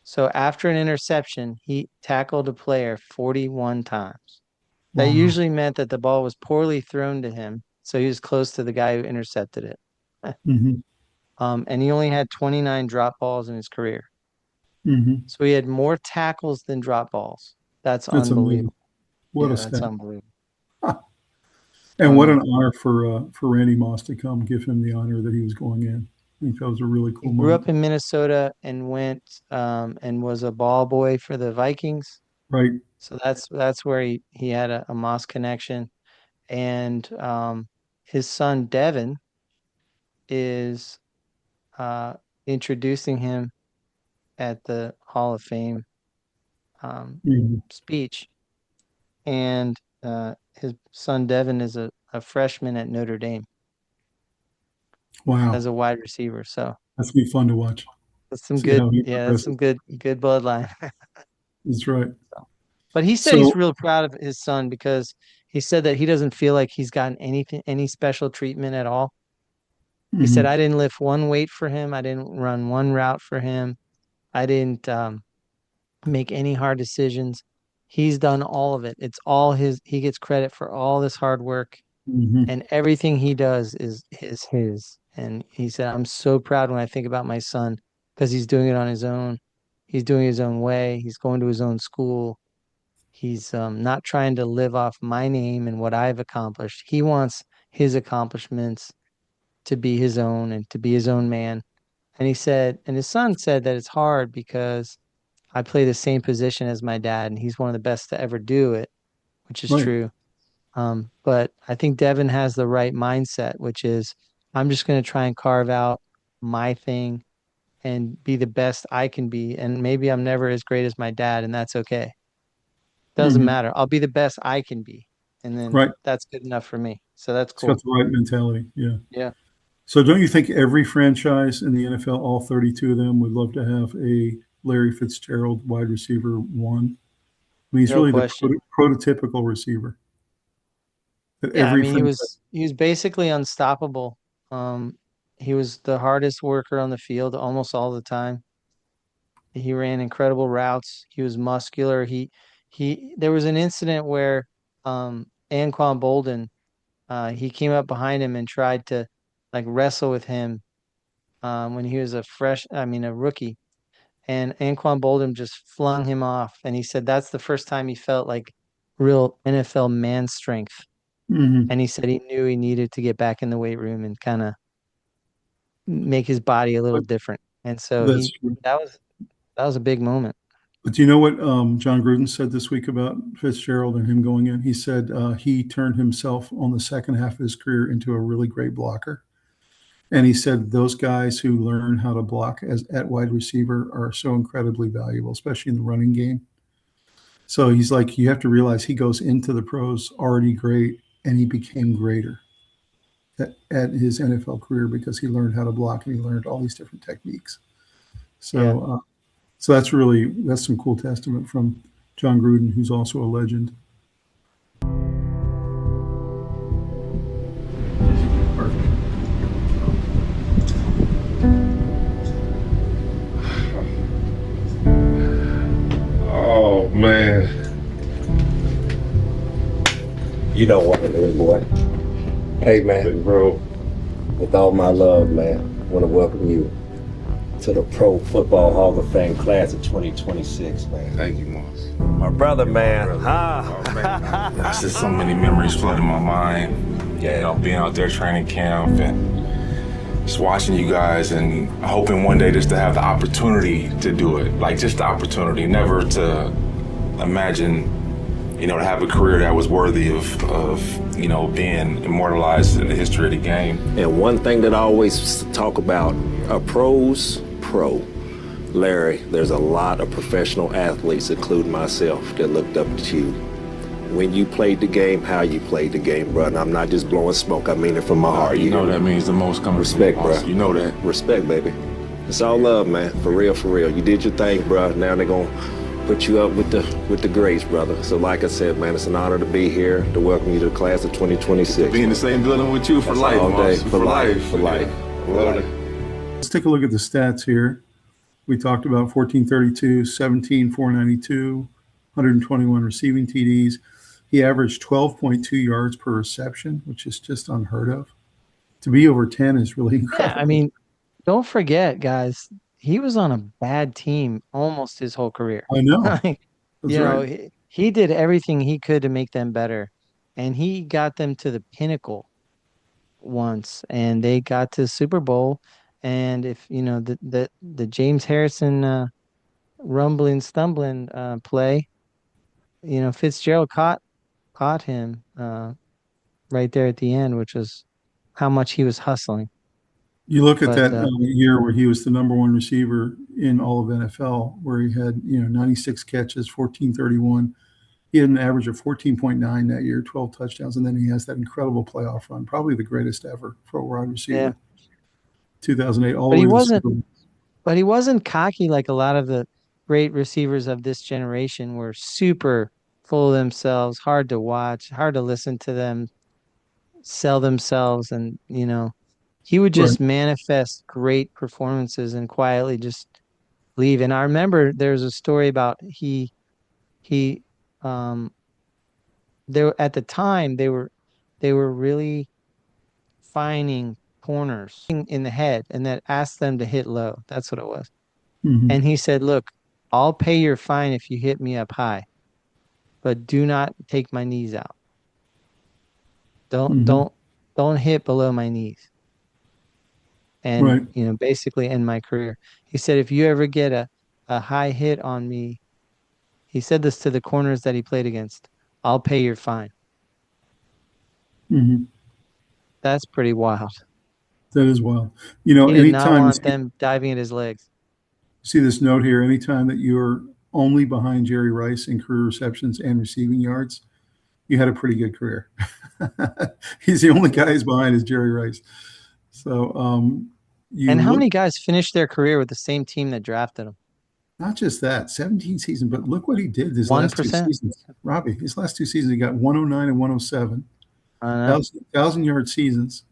So after an interception, he tackled a player 41 times. That usually meant that the ball was poorly thrown to him, so he was close to the guy who intercepted it. And he only had 29 drop balls in his career. So he had more tackles than drop balls. That's unbelievable. amazing. What a That's stat. unbelievable. And what an honor for Randy Moss to come give him the honor that he was going in. think that was a really He cool grew moment. up in Minnesota and went and was a ball boy for the Vikings. Right. So that's where he had a Moss connection. And his son Devin is uh, introducing him at the Hall of Fame Mhm. speech. And his son Devin is a freshman at Notre Dame Wow. as a wide receiver. So That's gonna be fun to watch. that's some See how good, he yeah, that's progresses. some good bloodline. That's right. But he said he's So, real proud of his son because he said that he doesn't feel like he's gotten any special treatment at all. He said, mhm, I didn't lift one weight for him. I didn't run one route for him. I didn't make any hard decisions. He's done all of it. It's all his. He gets credit for all this hard work, mhm, and everything he does is his. And he said, I'm so proud when I think about my son because he's doing it on his own. He's doing it his own way. He's going to his own school. He's not trying to live off my name and what I've accomplished. He wants his accomplishments to be his own and to be his own man. And he said, and his son said that it's hard because I play the same position as my dad, and he's one of the best to ever do it, which is right. true. But I think Devin has the right mindset, which is I'm just going to try and carve out my thing and be the best I can be. And maybe I'm never as great as my dad, and that's okay. Doesn't Mhm, matter. I'll be the best I can be. And then right. that's good enough for me. So that's It's got cool. the right mentality. Yeah. Yeah. So don't you think every franchise in the NFL, all 32 of them, would love to have a Larry Fitzgerald wide receiver one? I mean, he's No really the question. prototypical receiver that Yeah, I every mean, he franchise. was he was basically unstoppable. Um, he was the hardest worker on the field almost all the time. He ran incredible routes. He was muscular. He there was an incident where Anquan Bolden he came up behind him and tried to like wrestle with him when he was a rookie. And Anquan Bolden just flung him off. And he said that's the first time he felt like real NFL man strength. Mhm. And he said he knew he needed to get back in the weight room and kind of make his body a little But different. And so that's he true. that was a big moment. But do you know what John Gruden said this week about Fitzgerald and him going in? He said he turned himself on the second half of his career into a really great blocker. And he said those guys who learn how to block as at wide receiver are so incredibly valuable, especially in the running game. So he's like, you have to realize he goes into the pros already great, and he became greater at his NFL career because he learned how to block and he learned all these different techniques. Yeah. So, so that's some cool testament from John Gruden, who's also a legend. Oh man. You know what, little boy. Hey, man, Big bro. with all my love, man, I want to welcome you to the Pro Football Hall of Fame class of 2026, man. Thank you, Moss. My brother, man. There's just so many memories flooding my mind. Yeah. You know, being out there training camp and just watching you guys and hoping one day just to have the opportunity to do it. Like just the opportunity, never to imagine, you know, to have a career that was worthy of you know, being immortalized in the history of the game. And one thing that I always talk about, a pro's pro. Larry, there's a lot of professional athletes, including myself, that looked up to you. When you played the game, how you played the game, bro. And I'm not just blowing smoke, I mean it from my heart. You know hear that me? means the most coming Respect, from you, Moss. bro. You know that. Respect, baby. It's all love, man. For real, for real. You did your thing, bro. Now they're gonna put you up with the greats, brother. So like I said, man, it's an honor to be here, to welcome you to the class of 2026. Be in the same building with you for That's life, all day, Moss. for life, for Yeah. life. Love it. Let's take a look at the stats here. We talked about 1432, 17, 492, 121 receiving TDs. He averaged 12.2 yards per reception, which is just unheard of. To be over 10 is really Yeah, incredible. I mean, don't forget, guys, he was on a bad team almost his whole career. I know. Like, That's you know, right. he did everything he could to make them better. And he got them to the pinnacle once and they got to Super Bowl And if the James Harrison rumbling, stumbling play, Fitzgerald caught him right there at the end, which was how much he was hustling. You look at But that year where he was the number one receiver in all of NFL, where he had 96 catches, 1431. He had an average of 14.9 that year, 12 touchdowns, and then he has that incredible playoff run, probably the greatest ever for a wide receiver. yeah, 2008, all but the he way to the wasn't. Super Bowl. But he wasn't cocky like a lot of the great receivers of this generation were super full of themselves, hard to watch, hard to listen to them sell themselves. And, he would Right. just manifest great performances and quietly just leave. And I remember there's a story about he, um, there at the time they were really finding corners in the head and that asked them to hit low. That's what it was. Mhm. And he said, "Look, I'll pay your fine if you hit me up high, but do not take my knees out. Don't Mhm. don't don't hit below my knees." And, Right. basically end my career. He said, "If you ever get a high hit on me," he said this to the corners that he played against, "I'll pay your fine." Mhm. That's pretty wild. That is wild. He did not Anytime you want them diving at his legs. see this note here, anytime that you're only behind Jerry Rice in career receptions and receiving yards, you had a pretty good career. He's the only guy who's behind is Jerry Rice. So you And how look, many guys finished their career with the same team that drafted them? not just that, 17 seasons, but look what he did his last two 1%? seasons. Robbie, his last two seasons, he got 109 and 107, I don't know. 1,000-yard seasons,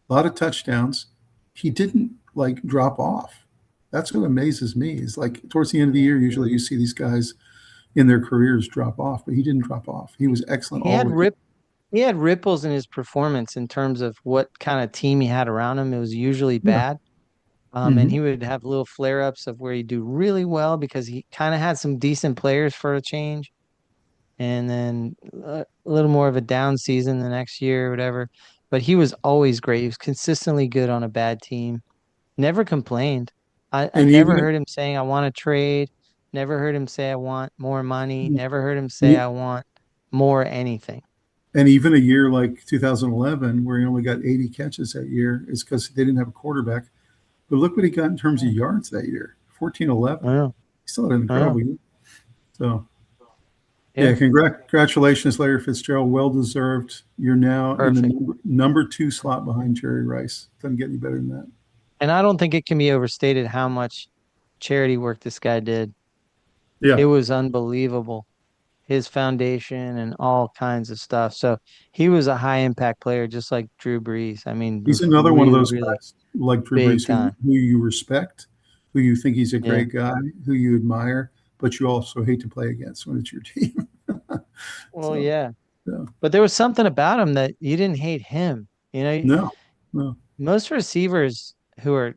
a lot of touchdowns. He didn't drop off. That's what amazes me is towards the end of the year, usually you see these guys in their careers drop off, but he didn't drop off. He was excellent He all had the way. he had ripples in his performance in terms of what kind of team he had around him. It was usually Yeah. bad. And Mhm. he would have little flare-ups of where he'd do really well because he kind of had some decent players for a change. And then a little more of a down season the next year or whatever. But he was always great. He was consistently good on a bad team. Never complained. I And never even heard him saying, "I want to trade." Never heard him say, "I want more money." and Never heard him say, e- "I want more anything." and even a year like 2011, where he only got 80 catches that year, is because they didn't have a quarterback. But look what he got in terms of yards that year, 1411. Wow. He still had an Wow. incredible year. So, yeah, Yeah. congratulations, Larry Fitzgerald. Well deserved. You're now in the Perfect. number two slot behind Jerry Rice. Doesn't get any better than that. And I don't think it can be overstated how much charity work this guy did. Yeah, It was unbelievable. His foundation and all kinds of stuff. So he was a high impact player, just like Drew Brees. I mean, he's another one of really, those really guys like Drew big Brees time. who you respect, who you think he's a Yeah. great guy, who you admire, but you also hate to play against when it's your team. Well, So, yeah. yeah. But there was something about him that you didn't hate him. No, no, Most receivers who are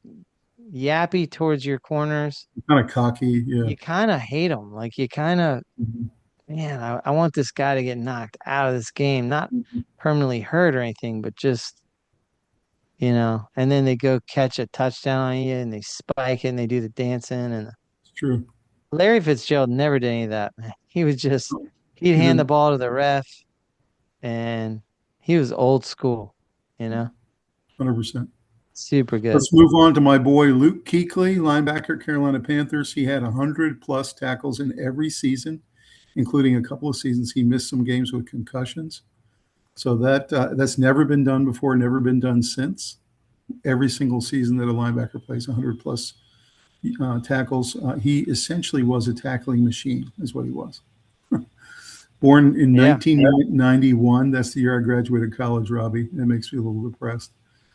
yappy towards your corners, kind of cocky. Yeah. you kind of hate them. Like you kind of, Mhm. man, I want this guy to get knocked out of this game, not permanently hurt or anything, but just, and then they go catch a touchdown on you and they spike it and they do the dancing. And It's true. Larry Fitzgerald never did any of that, man. He was just, he'd He's hand the a ball to the ref and he was old school, you know, 100%. super good. Let's move on to my boy Luke Kuechly, linebacker, Carolina Panthers. He had 100+ tackles in every season, including a couple of seasons he missed some games with concussions. So that's never been done before, never been done since. Every single season that a linebacker plays 100+ tackles, he essentially was a tackling machine, is what he was. Born in Yeah, 1991, that's the year I graduated college, Robbie. That makes me a little depressed.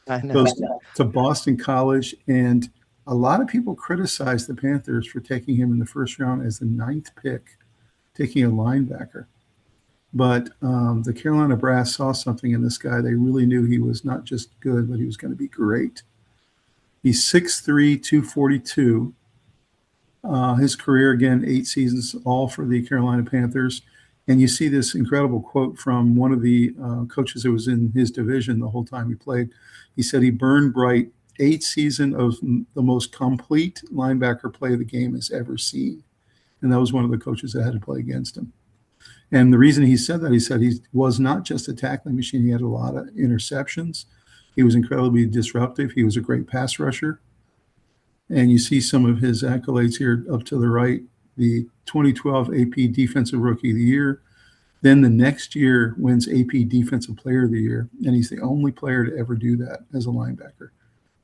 I know. Goes to Boston College, and a lot of people criticize the Panthers for taking him in the first round as the 9th pick, taking a linebacker. But the Carolina Brass saw something in this guy. They really knew he was not just good, but he was going to be great. He's 6'3", 242. His career, again, 8 seasons, all for the Carolina Panthers. And you see this incredible quote from one of the coaches that was in his division the whole time he played. He said he burned bright 8 season of the most complete linebacker play the game has ever seen. And that was one of the coaches that had to play against him. And the reason he said that, he said he was not just a tackling machine. He had a lot of interceptions. He was incredibly disruptive. He was a great pass rusher. And you see some of his accolades here up to the right, the 2012 AP Defensive Rookie of the Year. Then the next year wins AP Defensive Player of the Year. And he's the only player to ever do that as a linebacker,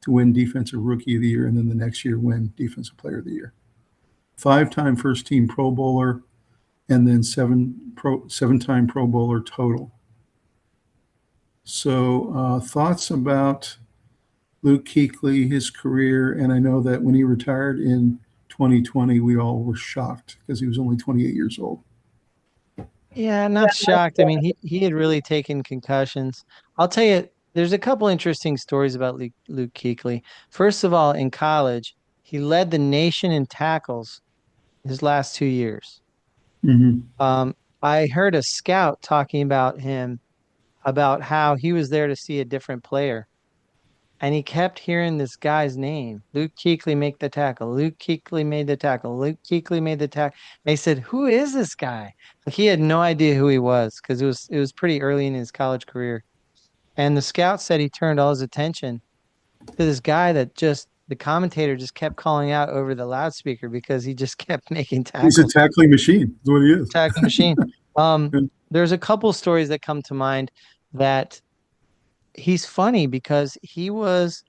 to win Defensive Rookie of the Year and then the next year win Defensive Player of the Year. 5-time first-team Pro Bowler, and then 7-time Pro Bowler total. So thoughts about Luke Kuechly, his career, and I know that when he retired in 2020, we all were shocked because he was only 28 years old. Yeah, not shocked. I mean, he had really taken concussions. I'll tell you, there's a couple interesting stories about Luke Kuechly. First of all, in college, he led the nation in tackles his last 2 years. Mm-hmm. I heard a scout talking about him, about how he was there to see a different player. And he kept hearing this guy's name. Luke Kuechly make the tackle. Luke Kuechly made the tackle. Luke Kuechly made the tackle. They said, "Who is this guy?" Like, he had no idea who he was because it was pretty early in his college career. And the scout said he turned all his attention to this guy that the commentator just kept calling out over the loudspeaker because he just kept making tackles. He's a tackling machine. That's what he is. Tackling machine. There's a couple stories that come to mind that he's funny because he was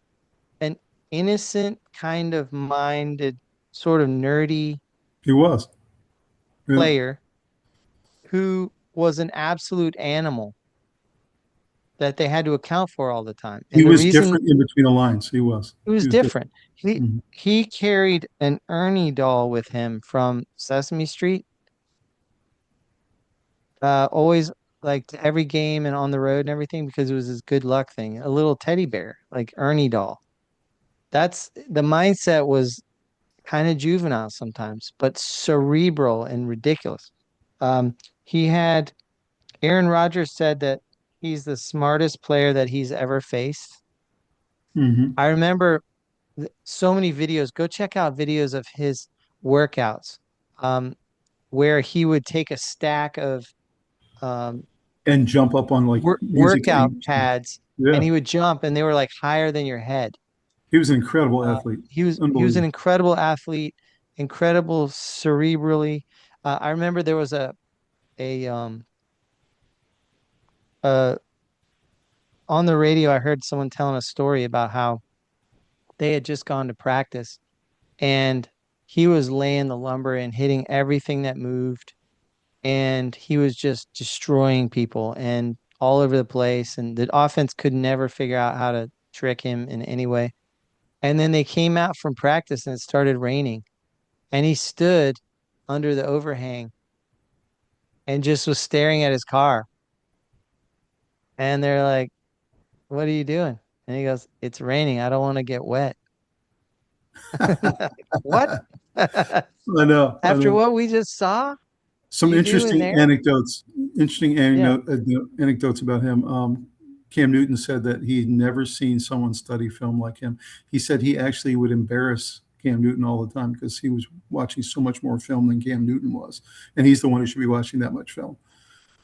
an innocent, kind of minded, sort of nerdy He was. Yeah. player who was an absolute animal that they had to account for all the time. And He was different in between the lines. He was. He was different. Mm-hmm. He carried an Ernie doll with him from Sesame Street. Always, like, to every game and on the road and everything, because it was his good luck thing. A little teddy bear, like Ernie doll. That's the mindset. Was kind of juvenile sometimes, but cerebral and ridiculous. He had Aaron Rodgers said that he's the smartest player that he's ever faced. Mm-hmm. I remember so many videos. Go check out videos of his workouts, where he would take a stack of and jump up on like workout pads, yeah. And he would jump, and they were like higher than your head. He was an incredible athlete. He was an incredible athlete, incredible cerebrally. I remember there was on the radio, I heard someone telling a story about how they had just gone to practice, and he was laying the lumber and hitting everything that moved. And he was just destroying people and all over the place. And the offense could never figure out how to trick him in any way. And then they came out from practice and it started raining. And he stood under the overhang and just was staring at his car. And they're like, "What are you doing?" And he goes, "It's raining. I don't want to get wet." What? I know. After what we just saw? Some interesting anecdotes. Anecdotes about him. Cam Newton said that he'd never seen someone study film like him. He said he actually would embarrass Cam Newton all the time because he was watching so much more film than Cam Newton was, and he's the one who should be watching that much film.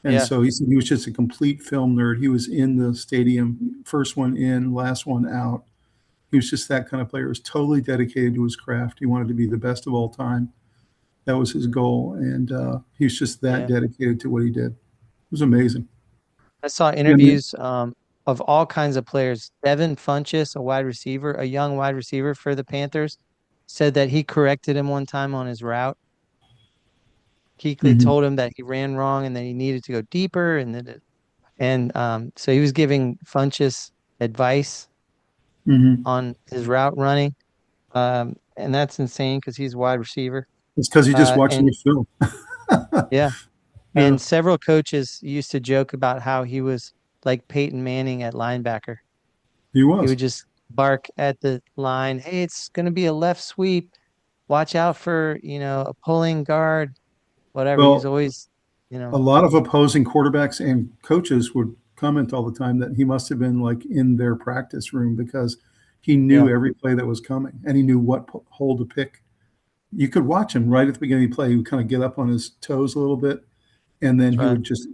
And so he said he was just a complete film nerd. He was in the stadium, first one in, last one out. He was just that kind of player. He was totally dedicated to his craft. He wanted to be the best of all time. That was his goal, and he was just that dedicated to what he did. It was amazing. I saw interviews of all kinds of players. Devin Funchess, a young wide receiver for the Panthers, said that he corrected him one time on his route. Kuechly told him that he ran wrong and that he needed to go deeper, so he was giving Funchess advice on his route running, and that's insane because he's a wide receiver. It's because he just watching the film. Yeah. And several coaches used to joke about how he was like Peyton Manning at linebacker. He was. He would just bark at the line, "Hey, it's going to be a left sweep. Watch out for, a pulling guard," whatever. Well, he's always, A lot of opposing quarterbacks and coaches would comment all the time that he must have been like in their practice room because He knew every play that was coming, and he knew what hole to pick. You could watch him right at the beginning of the play. He would kind of get up on his toes a little bit, and then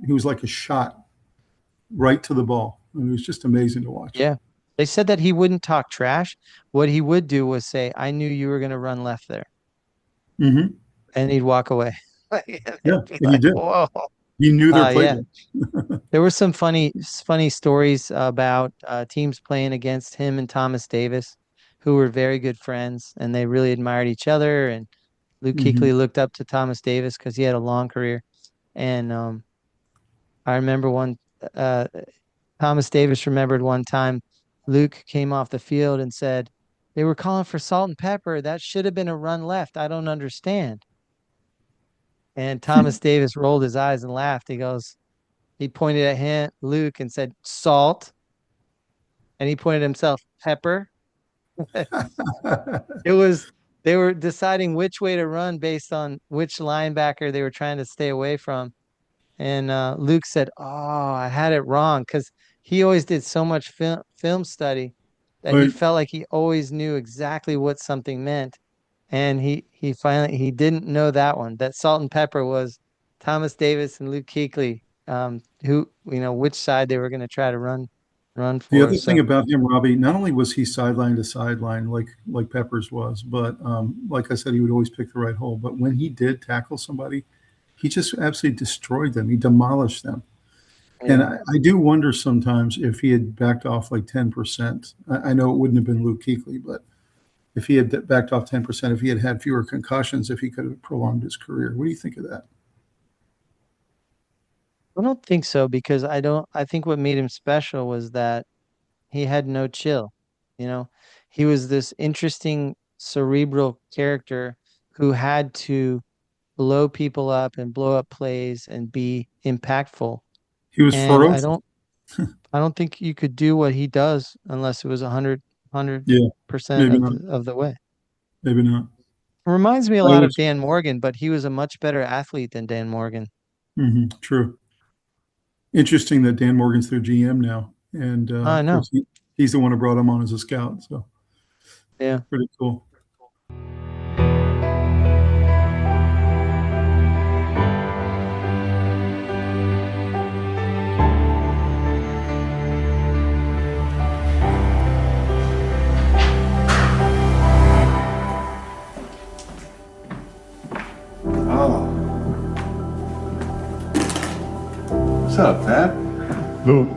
he was like a shot right to the ball. I mean, it was just amazing to watch. Yeah. They said that he wouldn't talk trash. What he would do was say, I knew you were going to run left there. Mm-hmm. And he'd walk away. Yeah, and he did. Whoa. He knew their Yeah. playbook. There were some funny stories about teams playing against him and Thomas Davis, who were very good friends, and they really admired each other. And Luke Kuechly looked up to Thomas Davis because he had a long career. And I remember Thomas Davis remembered one time Luke came off the field and said, they were calling for salt and pepper. That should have been a run left. I don't understand. And Thomas Davis rolled his eyes and laughed. He pointed at Luke, and said, salt. And he pointed himself, pepper. They were deciding which way to run based on which linebacker they were trying to stay away from. And Luke said, oh, I had it wrong, because he always did so much film study that he felt like he always knew exactly what something meant. And he finally didn't know that one. That salt and pepper was Thomas Davis and Luke Kuechly, who, which side they were going to try to run for. The other thing about him, Robbie, not only was he sideline to sideline like Peppers was, but like I said, he would always pick the right hole. But when he did tackle somebody, he just absolutely destroyed them. He demolished them. Yeah. And I do wonder sometimes if he had backed off like 10%. I know it wouldn't have been Luke Kuechly, but if he had backed off 10%, if he had had fewer concussions, if he could have prolonged his career. What do you think of that? I don't think so, because I think what made him special was that he had no chill. He was this interesting cerebral character who had to blow people up and blow up plays and be impactful. He was ferocious. I don't think you could do what he does unless it was 100% of the way. Maybe not. It reminds me a lot of Dan Morgan, but he was a much better athlete than Dan Morgan. Mm-hmm, true. Interesting that Dan Morgan's their GM now, and I know he's the one who brought him on as a scout. So yeah, pretty cool. What's up, Pap? Luke.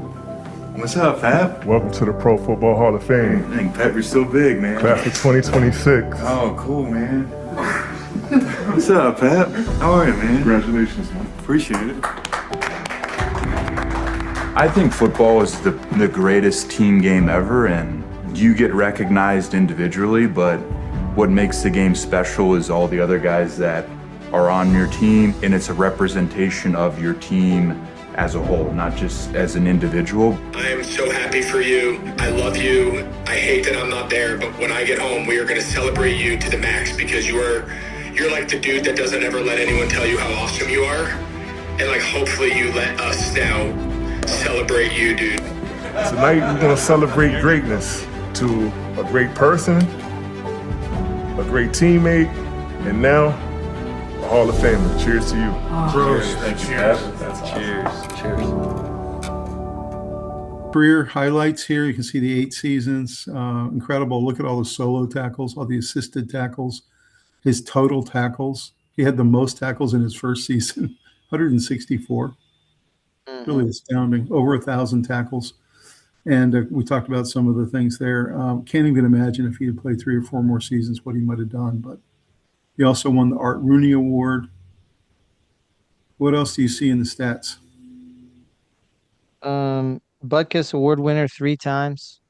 What's up, Pap? Welcome to the Pro Football Hall of Fame. Dang, Pap, you're so big, man. Class of 2026. Oh, cool, man. What's up, Pap? How are you, man? Congratulations, man. Appreciate it. I think football is the greatest team game ever, and you get recognized individually, but what makes the game special is all the other guys that are on your team, and it's a representation of your team as a whole, not just as an individual. I am so happy for you. I love you. I hate that I'm not there, but when I get home, we are going to celebrate you to the max, because you're like the dude that doesn't ever let anyone tell you how awesome you are. And like, hopefully you let us now celebrate you, dude. Tonight we're gonna celebrate greatness to a great person, a great teammate, and now a Hall of Famer. Cheers to you. Cheers. Thank you, Pap. Cheers. Cheers. Career highlights here. You can see the 8 seasons. Incredible. Look at all the solo tackles, all the assisted tackles, his total tackles. He had the most tackles in his first season, 164. Really astounding. Over 1,000 tackles. And we talked about some of the things there. Can't even imagine if he had played 3 or 4 more seasons what he might have done. But he also won the Art Rooney Award. What else do you see in the stats? Butkus Award winner 3 times.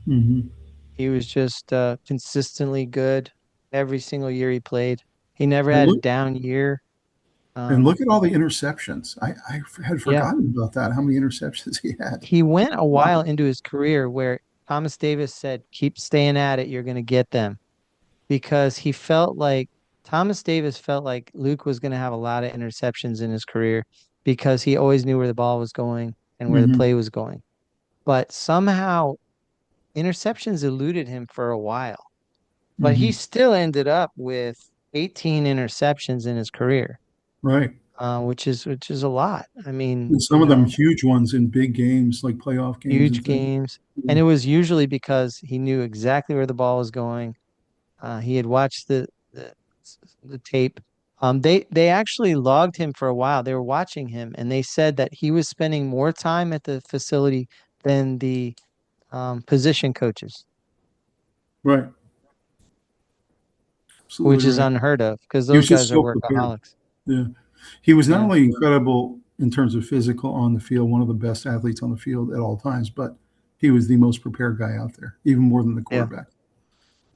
Mm-hmm. He was just consistently good every single year he played. He never had a down year. And look at all the interceptions. I had forgotten about that, how many interceptions he had. He went a while into his career where Thomas Davis said, keep staying at it, you're going to get them. Because Thomas Davis felt like Luke was going to have a lot of interceptions in his career, because he always knew where the ball was going and where the play was going. But somehow interceptions eluded him for a while, but he Mhm. still ended up with 18 interceptions in his career, Right. which is a lot. I mean, And some of them huge ones in big games, like playoff games and huge things. games. And it was usually because he knew exactly where the ball was going. He had watched the tape. They actually logged him for a while. They were watching him, and they said that he was spending more time at the facility than the position coaches, Right. which Absolutely is right. unheard of because He those was just guys are so prepared. workaholics. Yeah. He was not Yeah. only incredible in terms of physical on the field, one of the best athletes on the field at all times, but he was the most prepared guy out there, even more than the Yeah. quarterback.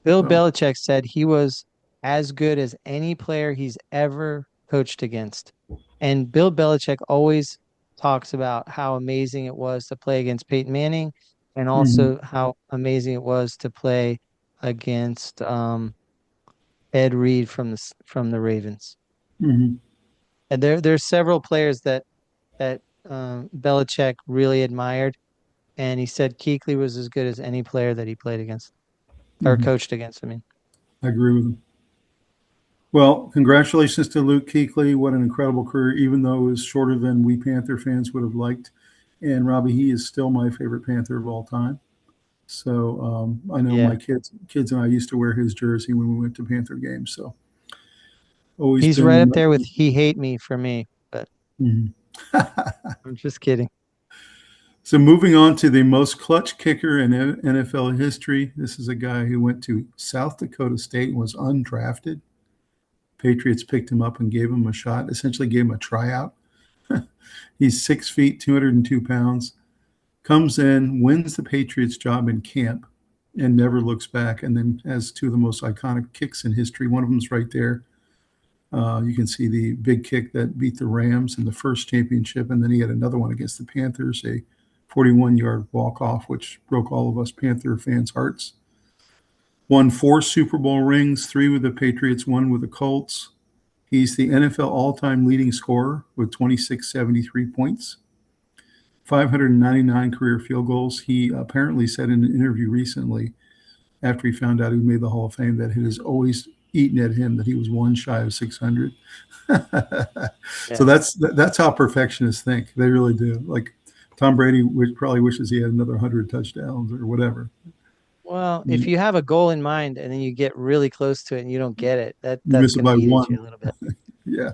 Bill So, Belichick said he was as good as any player he's ever coached against. And Bill Belichick always talks about how amazing it was to play against Peyton Manning and mhm, also how amazing it was to play against Ed Reed from the Ravens. mhm, And there's several players that Belichick really admired, and he said Kuechly was as good as any player that he played against or mhm. coached against. I mean, I agree with him. Well, congratulations to Luke Kuechly. What an incredible career, even though it was shorter than we Panther fans would have liked. And Robbie, he is still my favorite Panther of all time. So I know my yeah, kids and I used to wear his jersey when we went to Panther games. So always he's right up been. there with "He Hate Me" for me, but Mhm. I'm just kidding. So moving on to the most clutch kicker in NFL history. This is a guy who went to South Dakota State and was undrafted. Patriots picked him up and gave him a shot, essentially gave him a tryout. He's 6 feet, 202 pounds, comes in, wins the Patriots job in camp, and never looks back. And then has two of the most iconic kicks in history. One of them's right there. You can see the big kick that beat the Rams in the first championship. And then he had another one against the Panthers, a 41-yard walk-off, which broke all of us Panther fans' hearts. Won 4 Super Bowl rings, 3 with the Patriots, 1 with the Colts. He's the NFL all-time leading scorer with 2,673 points, 599 career field goals. He apparently said in an interview recently, after he found out he made the Hall of Fame, that it has always eaten at him that he was one shy of 600. So Yeah. that's how perfectionists think. They really do. Like Tom Brady probably wishes he had another 100 touchdowns or whatever. Well, if You you have a goal in mind and then you get really close to it and you don't get it, that's miss it going to by eat at you one. a little bit. Yeah.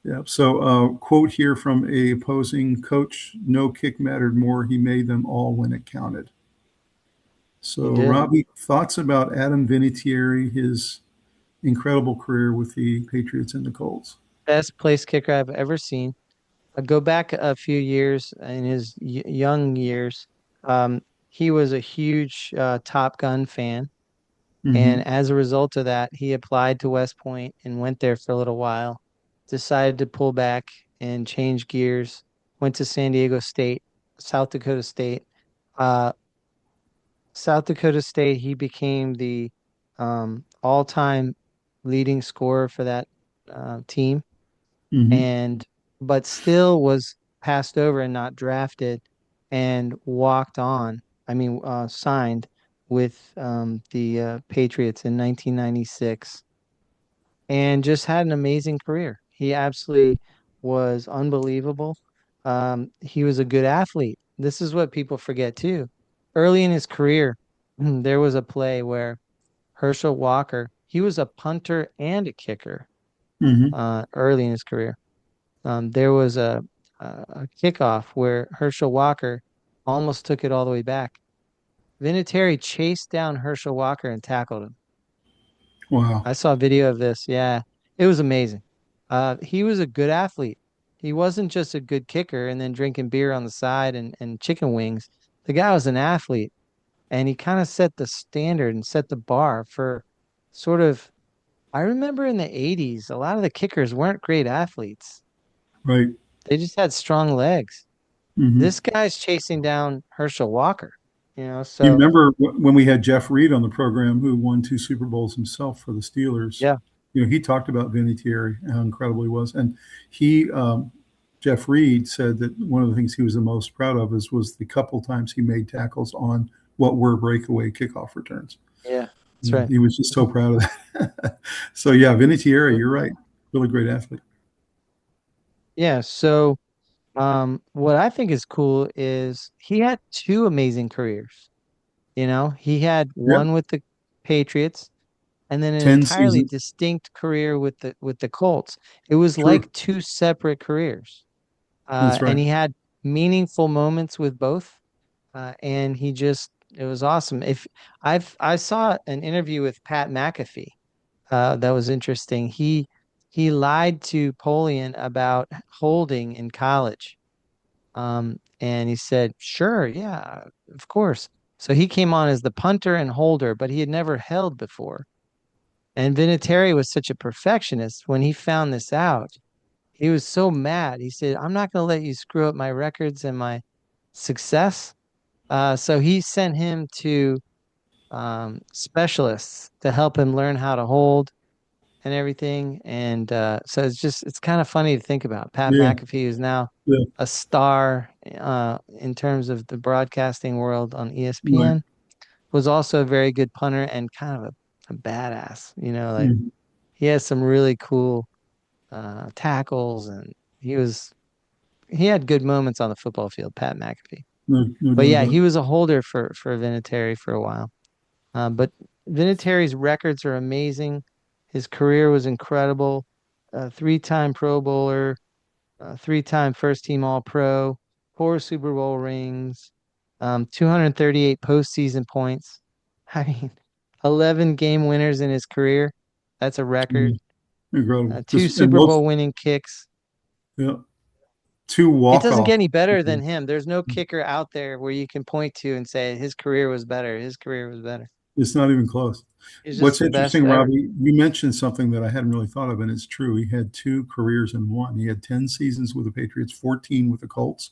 Yeah. So, quote here from a opposing coach: "No kick mattered more. He made them all when it counted." He So, did. Robbie, thoughts about Adam Vinatieri, his incredible career with the Patriots and the Colts? Best place kicker I've ever seen. Go back a few years in his young years. Um, he was a huge Top Gun fan. And Mm-hmm. as a result of that, he applied to West Point and went there for a little while, decided to pull back and change gears, went to San Diego State, South Dakota State. Uh, South Dakota State, he became the all-time leading scorer for that team, Mm-hmm. and but still was passed over and not drafted, and walked on. I mean, signed with the Patriots in 1996, and just had an amazing career. He absolutely was unbelievable. He was a good athlete. This is what people forget too. Early in his career, there was a play where Herschel Walker, he was a punter and a kicker Mm-hmm. early in his career. There was a kickoff where Herschel Walker almost took it all the way back. Vinatieri chased down Herschel Walker and tackled him. Wow. I saw a video of this. Yeah, it was amazing. He was a good athlete. He wasn't just a good kicker and then drinking beer on the side and chicken wings. The guy was an athlete, and he kind of set the standard and set the bar for sort of. I remember in the 80s, a lot of the kickers weren't great athletes. Right. They just had strong legs. Mm-hmm. This guy's chasing down Herschel Walker, You so remember when we had Jeff Reed on the program, who won 2 Super Bowls himself for the Steelers? yeah, He talked about Vinatieri, how incredible he was, and he, Jeff Reed, said that one of the things he was the most proud of was the couple times he made tackles on what were breakaway kickoff returns. Yeah, that's right. He was just so proud of that. So yeah, Vinatieri, you're right. Really great athlete. Yeah. So what I think is cool is he had two amazing careers. You know, he had one with the Patriots and then an 10 entirely seasons. distinct career with the Colts. It was True. like two separate careers. That's right. And he had meaningful moments with both. And it was awesome. I saw an interview with Pat McAfee that was interesting. He lied to Polian about holding in college. And he said, sure, yeah, of course. So he came on as the punter and holder, but he had never held before. And Vinatieri was such a perfectionist. When he found this out, he was so mad. He said, I'm not going to let you screw up my records and my success. So he sent him to specialists to help him learn how to hold and everything. And so it's kind of funny to think about. Pat McAfee is now a star in terms of the broadcasting world on ESPN. Was also a very good punter and kind of a badass. You know, like he has some really cool tackles, and he had good moments on the football field. Pat McAfee. But yeah, he was a holder for Vinatieri for a while. But Vinatieri's records are amazing. His career was incredible. 3-time Pro Bowler, 3-time first-team All-Pro, 4 Super Bowl rings, 238 postseason points. I mean, 11 game winners in his career. That's a record. Incredible. 2 Super Bowl winning kicks. Yeah. 2 walk-offs. It doesn't get any better than him. There's no kicker out there where you can point to and say his career was better. His career was better. It's not even close. What's interesting, Robbie, you mentioned something that I hadn't really thought of, and it's true. He had 2 careers in one. He had 10 seasons with the Patriots, 14 with the Colts,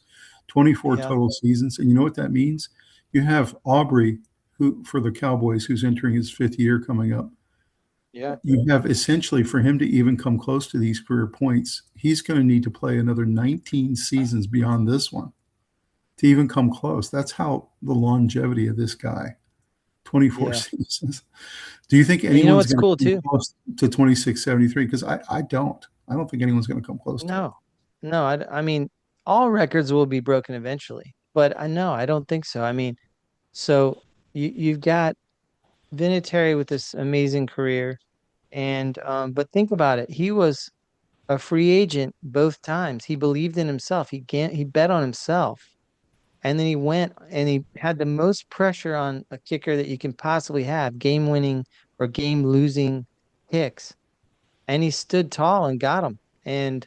24 total seasons. And you know what that means? You have Aubrey, who for the Cowboys, who's entering his 5th year coming up. Yeah. You have essentially, for him to even come close to these career points, he's going to need to play another 19 seasons beyond this one to even come close. That's how the longevity of this guy. 24 seasons. Do you think anyone's going to come close to 2673? Because I don't think anyone's going to come close. No. I mean, all records will be broken eventually, but I don't think so. I mean, so you've got Vinatieri with this amazing career, and but think about it. He was a free agent both times. He believed in himself. He bet on himself. And then he went and he had the most pressure on a kicker that you can possibly have, game-winning or game-losing kicks. And he stood tall and got them. And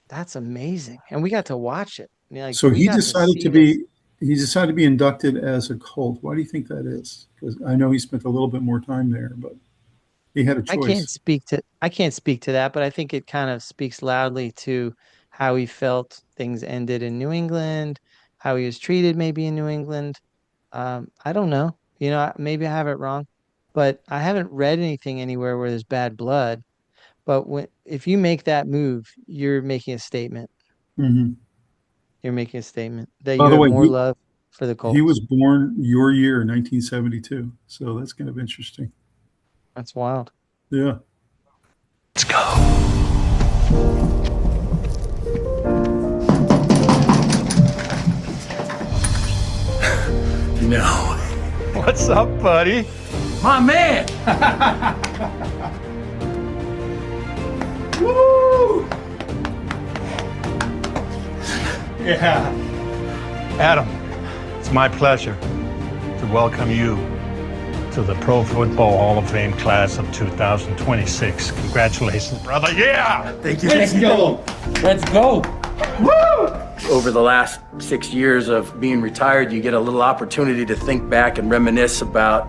that's amazing. And we got to watch it. So he decided to be inducted as a Colt. Why do you think that is? Because I know he spent a little bit more time there, but he had a choice. I can't speak to that, but I think it kind of speaks loudly to how he felt things ended in New England, how he was treated maybe in New England. I don't know. Maybe I have it wrong, but I haven't read anything anywhere where there's bad blood. But if you make that move, you're making a statement. Mm-hmm. You're making a statement that you have more love for the Colts. He was born your year, 1972. So that's kind of interesting. That's wild. Yeah. Let's go. No. What's up, buddy? My man! Woo! Yeah. Adam, it's my pleasure to welcome you to the Pro Football Hall of Fame class of 2026. Congratulations, brother. Yeah! Thank you. Let's go. Let's go. Woo! Over the last 6 years of being retired, you get a little opportunity to think back and reminisce about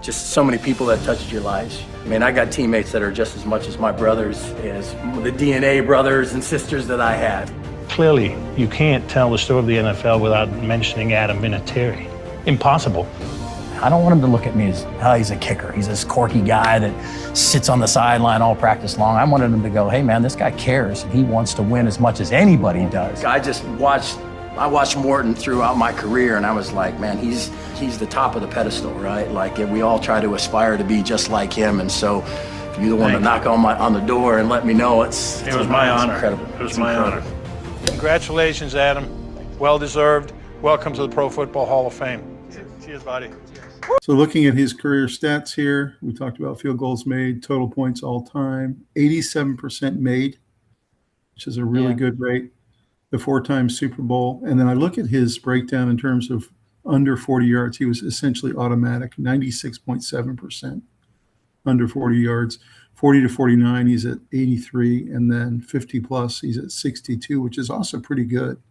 just so many people that touched your lives. I mean, I got teammates that are just as much as my brothers, as the DNA brothers and sisters that I had. Clearly, you can't tell the story of the NFL without mentioning Adam Vinatieri. Impossible. I don't want him to look at me as, oh, he's a kicker. He's this quirky guy that sits on the sideline all practice long. I wanted him to go, hey, man, this guy cares, and he wants to win as much as anybody does. I just watched I watched Morton throughout my career, and I was like, man, he's the top of the pedestal, right? Like, we all try to aspire to be just like him, and so if you're the one to knock on the door and let me know, It was my honor. Incredible. It was my honor. Congratulations, Adam. Well deserved. Welcome to the Pro Football Hall of Fame. Cheers, buddy. So looking at his career stats here, we talked about field goals made, total points all time, 87% made, which is a really good rate. The 4-time Super Bowl. And then I look at his breakdown in terms of under 40 yards. He was essentially automatic, 96.7% under 40 yards. 40 to 49, he's at 83. And then 50 plus, he's at 62, which is also pretty good.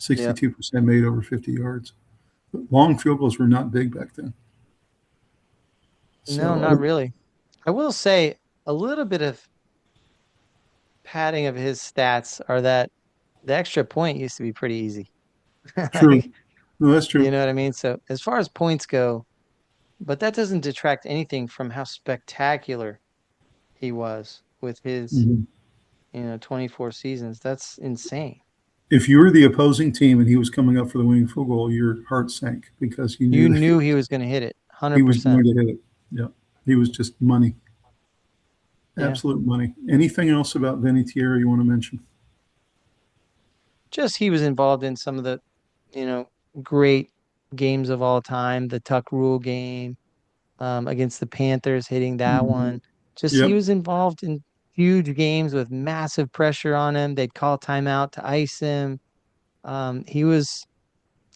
62% made over 50 yards. But long field goals were not big back then. No, not really. I will say a little bit of padding of his stats are that the extra point used to be pretty easy. True. No, that's true. You know what I mean? So as far as points go, but that doesn't detract anything from how spectacular he was with his, 24 seasons. That's insane. If you were the opposing team and he was coming up for the winning field goal, your heart sank because you knew he was going to hit it. 100%. He was going to hit it. Yeah. He was just money. Absolute money. Anything else about Vinatieri you want to mention? Just he was involved in some of the, great games of all time. The Tuck Rule game against the Panthers, hitting that one. Just he was involved in huge games with massive pressure on him. They'd call timeout to ice him. He was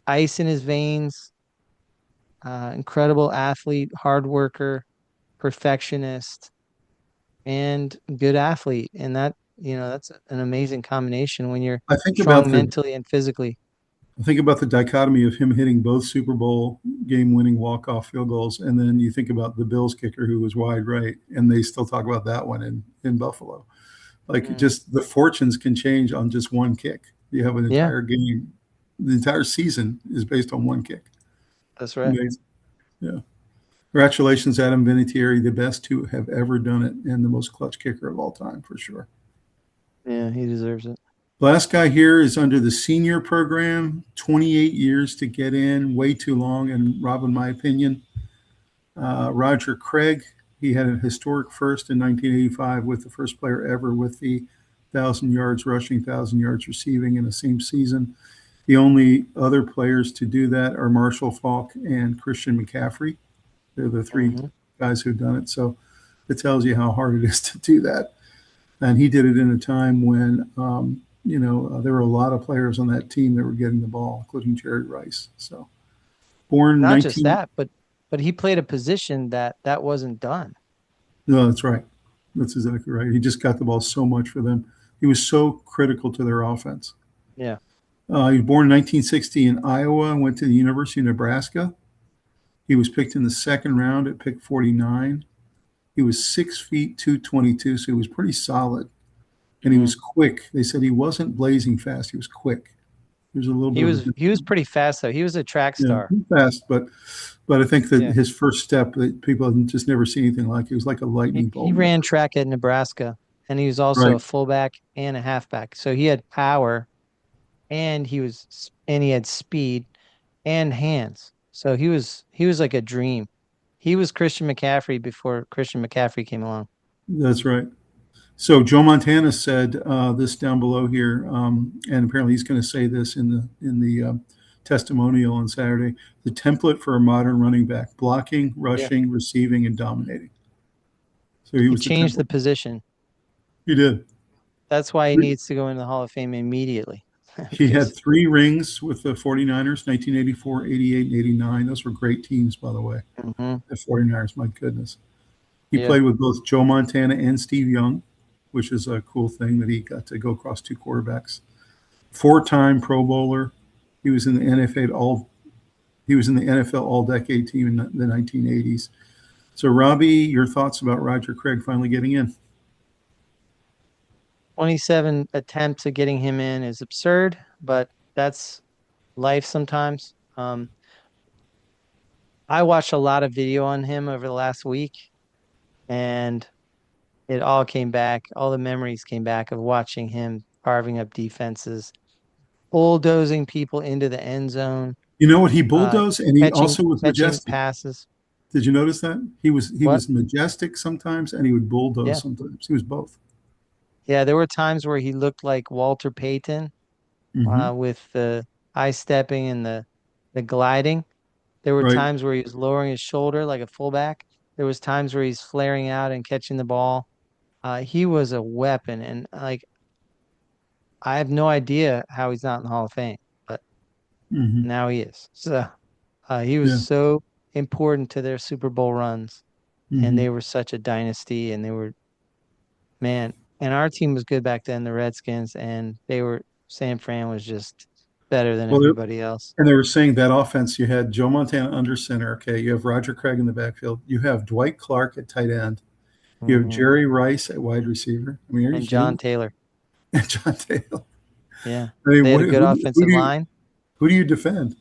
ice in his veins. Incredible athlete, hard worker, perfectionist, and good athlete. And that, that's an amazing combination when you're strong mentally and physically. I think about the dichotomy of him hitting both Super Bowl game-winning walk-off field goals, and then you think about the Bills kicker who was wide right, and they still talk about that one in Buffalo. Like, just the fortunes can change on just one kick. You have an entire game. The entire season is based on one kick. That's right. Amazing. Yeah. Congratulations, Adam Vinatieri, the best to have ever done it and the most clutch kicker of all time, for sure. Yeah, he deserves it. Last guy here is under the senior program, 28 years to get in, way too long, and Rob, in my opinion. Roger Craig, he had a historic first in 1985 with the first player ever with the 1,000 yards rushing, 1,000 yards receiving in the same season. The only other players to do that are Marshall Faulk and Christian McCaffrey. They're the three guys who've done it. So it tells you how hard it is to do that. And he did it in a time when, there were a lot of players on that team that were getting the ball, including Jerry Rice. So Not just that, but he played a position that wasn't done. No, that's right. That's exactly right. He just got the ball so much for them. He was so critical to their offense. Yeah. He was born in 1960 in Iowa and went to the University of Nebraska. He was picked in the second round at pick 49. He was 6 feet 222, so he was pretty solid. And he was quick. They said he wasn't blazing fast. He was quick. He was a little bit. He was pretty fast though. He was a track star. Fast, but I think that his first step that people had just never seen anything like. He was like a lightning bolt. He ran track at Nebraska, and he was also a fullback and a halfback. So he had power, and he had speed and hands. So he was like a dream. He was Christian McCaffrey before Christian McCaffrey came along. That's right. So Joe Montana said this down below here, and apparently he's going to say this in the testimonial on Saturday. The template for a modern running back: blocking, rushing, receiving, and dominating. So he changed the position. He did. That's why he needs to go into the Hall of Fame immediately. He had 3 rings with the 49ers, 1984, 88, and 89. Those were great teams, by the way. The 49ers, my goodness. He played with both Joe Montana and Steve Young, which is a cool thing that he got to go across 2 quarterbacks. 4-time Pro Bowler. He was in the NFL All-Decade team in the 1980s. So, Robbie, your thoughts about Roger Craig finally getting in? 27 attempts at getting him in is absurd, but that's life sometimes. I watched a lot of video on him over the last week, and it all came back. All the memories came back of watching him carving up defenses. bulldozing people into the end zone. You know what? He bulldozed, and he catching, also was catching majestic. passes. Did you notice that? He was What? majestic sometimes, and he would bulldoze Yeah. sometimes. He was both. Yeah, there were times where he looked like Walter Payton with the high stepping and the gliding. There were Right. times where he was lowering his shoulder like a fullback. There was times where he's flaring out and catching the ball. He was a weapon, and like I have no idea how he's not in the Hall of Fame, but now he is. So he was Yeah. so important to their Super Bowl runs, and they were such a dynasty, and they were, man. And our team was good back then, the Redskins, and San Fran was just better than everybody else. And they were saying that offense, you had Joe Montana under center. Okay. You have Roger Craig in the backfield. You have Dwight Clark at tight end. You have Jerry Rice at wide receiver. I mean, and John Taylor. And John Taylor. Yeah. I mean, they had a good offensive line. Who do you defend?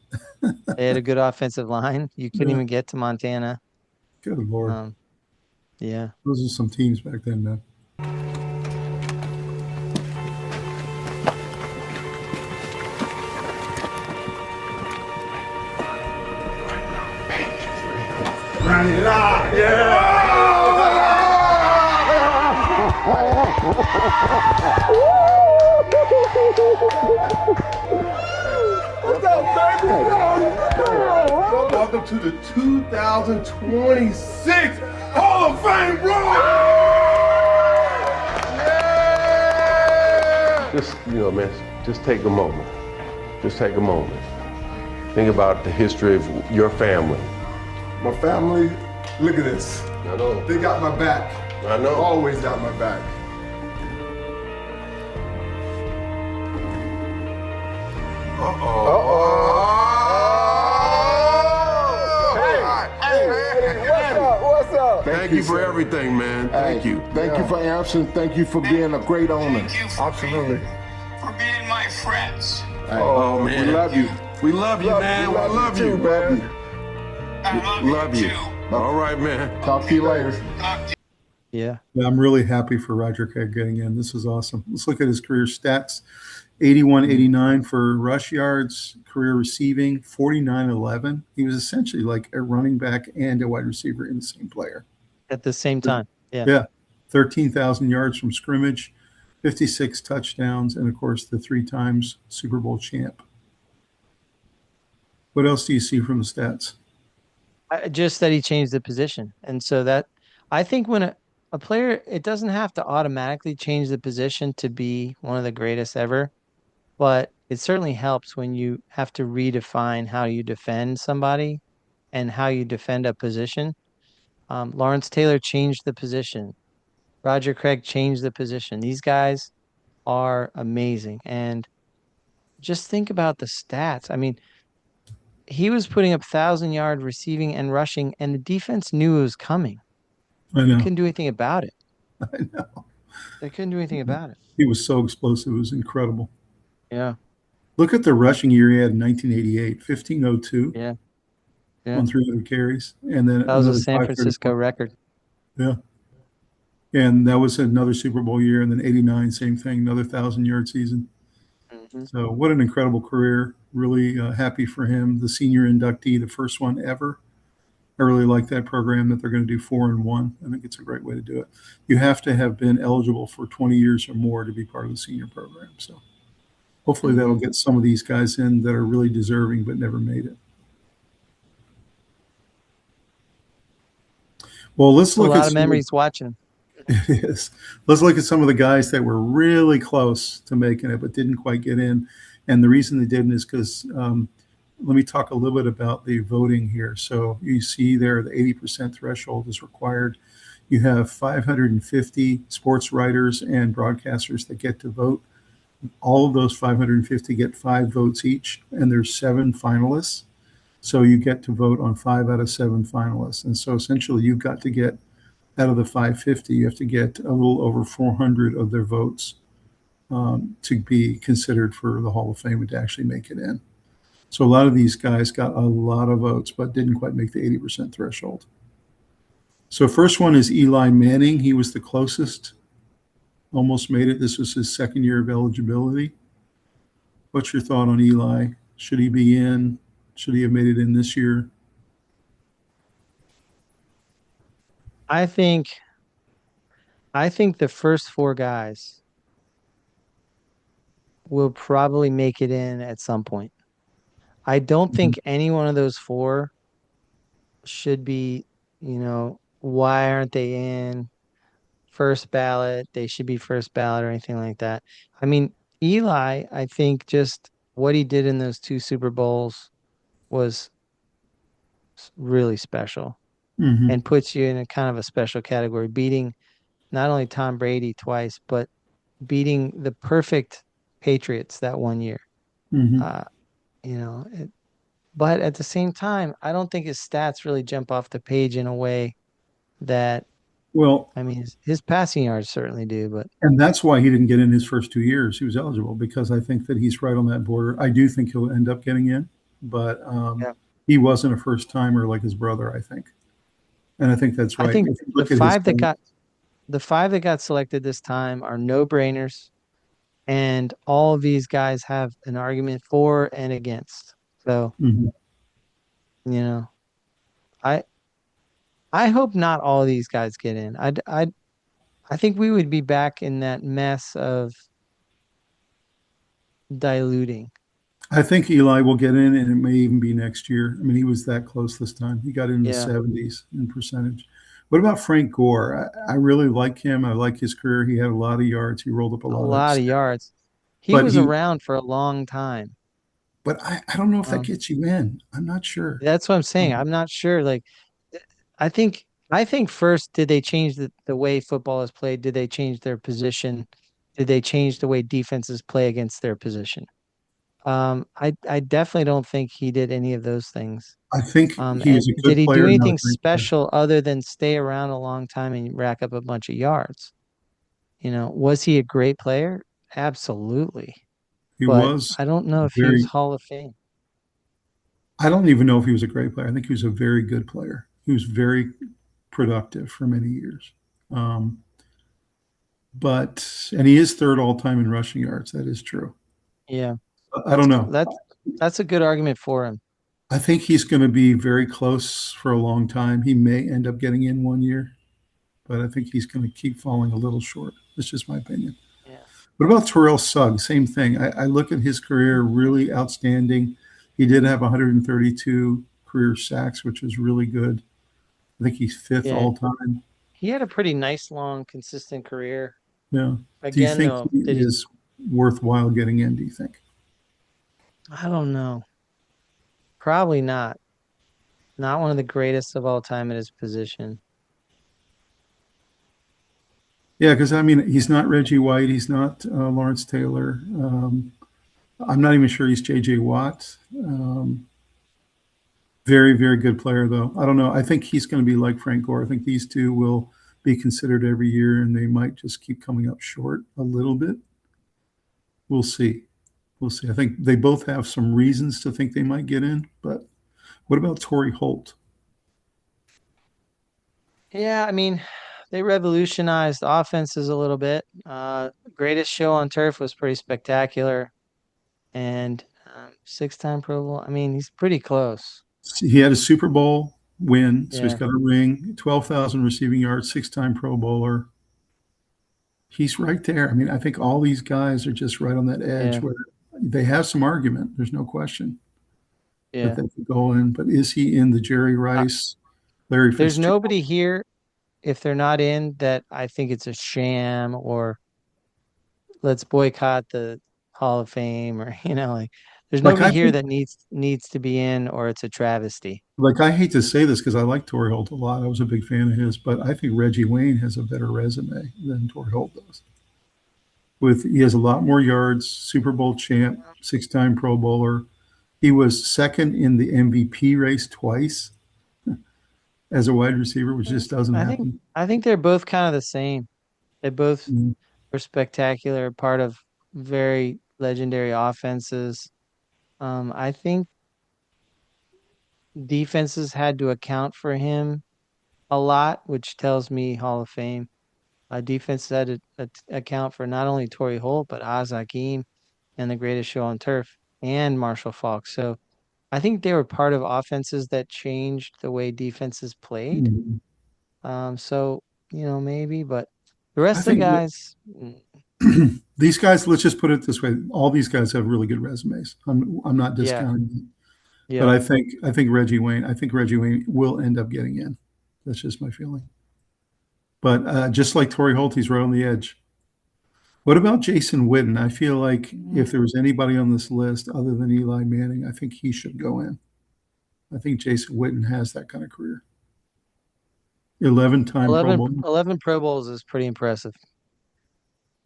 They had a good offensive line. You couldn't even get to Montana. Good Lord. Yeah. Those are some teams back then, man. Run it out, yeah! What's up, baby? Welcome to the 2026 Hall of Fame, bro! Yeah! Just, man, just take a moment. Just take a moment. Think about the history of your family. My family, look at this. I know. They got my back. I know. Always got my back. What's up? Thank you for everything, man. Thank you. Thank you for answering. Thank you for being a great owner. Absolutely. For being my friends. Oh, man. We love you. We love you, man. We love you, man. I love you. All right, man. Talk to you later. Yeah. I'm really happy for Roger Craig getting in. This is awesome. Let's look at his career stats. 81-89 for rush yards, career receiving, 49-11. He was essentially like a running back and a wide receiver in the same player. At the same time. Yeah. Yeah. 13,000 yards from scrimmage, 56 touchdowns, and of course the 3 times Super Bowl champ. What else do you see from the stats? Just that he changed the position. And so that I think when a player, it doesn't have to automatically change the position to be one of the greatest ever, but it certainly helps when you have to redefine how you defend somebody and how you defend a position. Lawrence Taylor changed the position. Roger Craig changed the position. These guys are amazing. And just think about the stats. I mean, he was putting up 1,000-yard receiving and rushing, and the defense knew it was coming. I know. They couldn't do anything about it. I know. They couldn't do anything about it. He was so explosive. It was incredible. Yeah. Look at the rushing year he had in 1988, 1502. Yeah. On 300 carries. And then that was a San Francisco record. Yeah. And that was another Super Bowl year. And then 89, same thing, another 1,000-yard season. So what an incredible career. Really happy for him. The senior inductee, the first one ever. I really like that program that they're going to do 4 and 1. I think it's a great way to do it. You have to have been eligible for 20 years or more to be part of the senior program. So hopefully that'll get some of these guys in that are really deserving but never made it. Well, let's look at a lot of memories watching. It is. Let's look at some of the guys that were really close to making it but didn't quite get in. And the reason they didn't is because let me talk a little bit about the voting here. So you see there the 80% threshold is required. You have 550 sports writers and broadcasters that get to vote. All of those 550 get 5 votes each, and there's 7 finalists. So you get to vote on 5 out of 7 finalists. And so essentially you've got to get, out of the 550, you have to get a little over 400 of their votes to be considered for the Hall of Fame and to actually make it in. So a lot of these guys got a lot of votes, but didn't quite make the 80% threshold. So first one is Eli Manning. He was the closest, almost made it. This was his second year of eligibility. What's your thought on Eli? Should he be in? Should he have made it in this year? I think the first four guys will probably make it in at some point. I don't think any one of those four should be, why aren't they in first ballot? They should be first ballot or anything like that. I mean, Eli, I think just what he did in those two Super Bowls was really special and puts you in a kind of a special category, beating not only Tom Brady twice, but beating the perfect Patriots that one year. You know, but at the same time, I don't think his stats really jump off the page in a way that, Well, I mean, his passing yards certainly do, but and that's why he didn't get in his first 2 years. He was eligible because I think that he's right on that border. I do think he'll end up getting in, but he wasn't a first timer like his brother, I think. And I think that's right. I think If you look the at five that his- got the five that got selected this time are no-brainers, and all of these guys have an argument for and against. So, Mhm. you know, I I hope not all of these guys get in. I think we would be back in that mess of diluting. I think Eli will get in, and it may even be next year. I mean, he was that close this time. He got in the Yeah. 70s in percentage. What about Frank Gore? I really like him. I like his career. He had a lot of yards. He rolled up a A lot lot of of yards. He But was he- around for a long time. But I don't know if that Um, gets you in. I'm not sure. That's what I'm saying. I'm not sure. Like, I think first, did they change the way football is played? Did they change their position? Did they change the way defenses play against their position? I definitely don't think he did any of those things. I think he And was a did good he do player. Not a anything great player. special other than stay around a long time and rack up a bunch of yards? Was he a great player? Absolutely. He But was I don't know if he was very. Hall of Fame. I don't even know if he was a great player. I think he was a very good player. He was very productive for many years. And he is third all time in rushing yards. That is true. Yeah. I don't know. That's a good argument for him. I think he's going to be very close for a long time. He may end up getting in one year, but I think he's going to keep falling a little short. That's just my opinion. Yeah. What about Terrell Suggs? Same thing. I look at his career, really outstanding. He did have 132 career sacks, which is really good. I think he's fifth Yeah. all time. He had a pretty nice, long, consistent career. Yeah. Again, do you think though, he did he- is worthwhile getting in, do you think? I don't know. Probably not. Not one of the greatest of all time at his position. Yeah, because I mean, he's not Reggie White. He's not Lawrence Taylor. I'm not even sure he's J.J. Watt. Very, very good player, though. I don't know. I think he's going to be like Frank Gore. I think these two will be considered every year, and they might just keep coming up short a little bit. We'll see. We'll see. I think they both have some reasons to think they might get in, but what about Torrey Holt? Yeah, I mean, they revolutionized offenses a little bit. Greatest show on turf was pretty spectacular. And six-time Pro Bowl. I mean, he's pretty close. He had a Super Bowl win, so he's Yeah. got a ring, 12,000 receiving yards, six-time Pro Bowler. He's right there. I mean, I think all these guys are just right on that edge Yeah. where they have some argument. There's no question Yeah. that they could go in. But is he in the Jerry Rice, Larry There's Fitzgerald? nobody here, if they're not in, that I think it's a sham or let's boycott the Hall of Fame or, like there's Like, nobody I here think- that needs to be in or it's a travesty. Like, I hate to say this because I like Torrey Holt a lot. I was a big fan of his, but I think Reggie Wayne has a better resume than Torrey Holt does. He has a lot more yards, Super Bowl champ, six-time Pro Bowler. He was second in the MVP race twice as a wide receiver, which just doesn't happen. I think they're both kind of the same. They both Mhm. were spectacular, part of very legendary offenses. I think defenses had to account for him a lot, which tells me Hall of Fame. Defense had to account for not only Torrey Holt, but Oz Hakeem and the greatest show on turf and Marshall Faulk. So I think they were part of offenses that changed the way defenses played. So, maybe, but the rest of the guys. These guys, let's just put it this way. All these guys have really good resumes. I'm not discounting them. Yeah. But I think Reggie Wayne will end up getting in. That's just my feeling. But just like Torrey Holt, he's right on the edge. What about Jason Witten? I feel like if there was anybody on this list other than Eli Manning, I think he should go in. I think Jason Witten has that kind of career. 11-time Pro Bowl. 11 Pro Bowls is pretty impressive.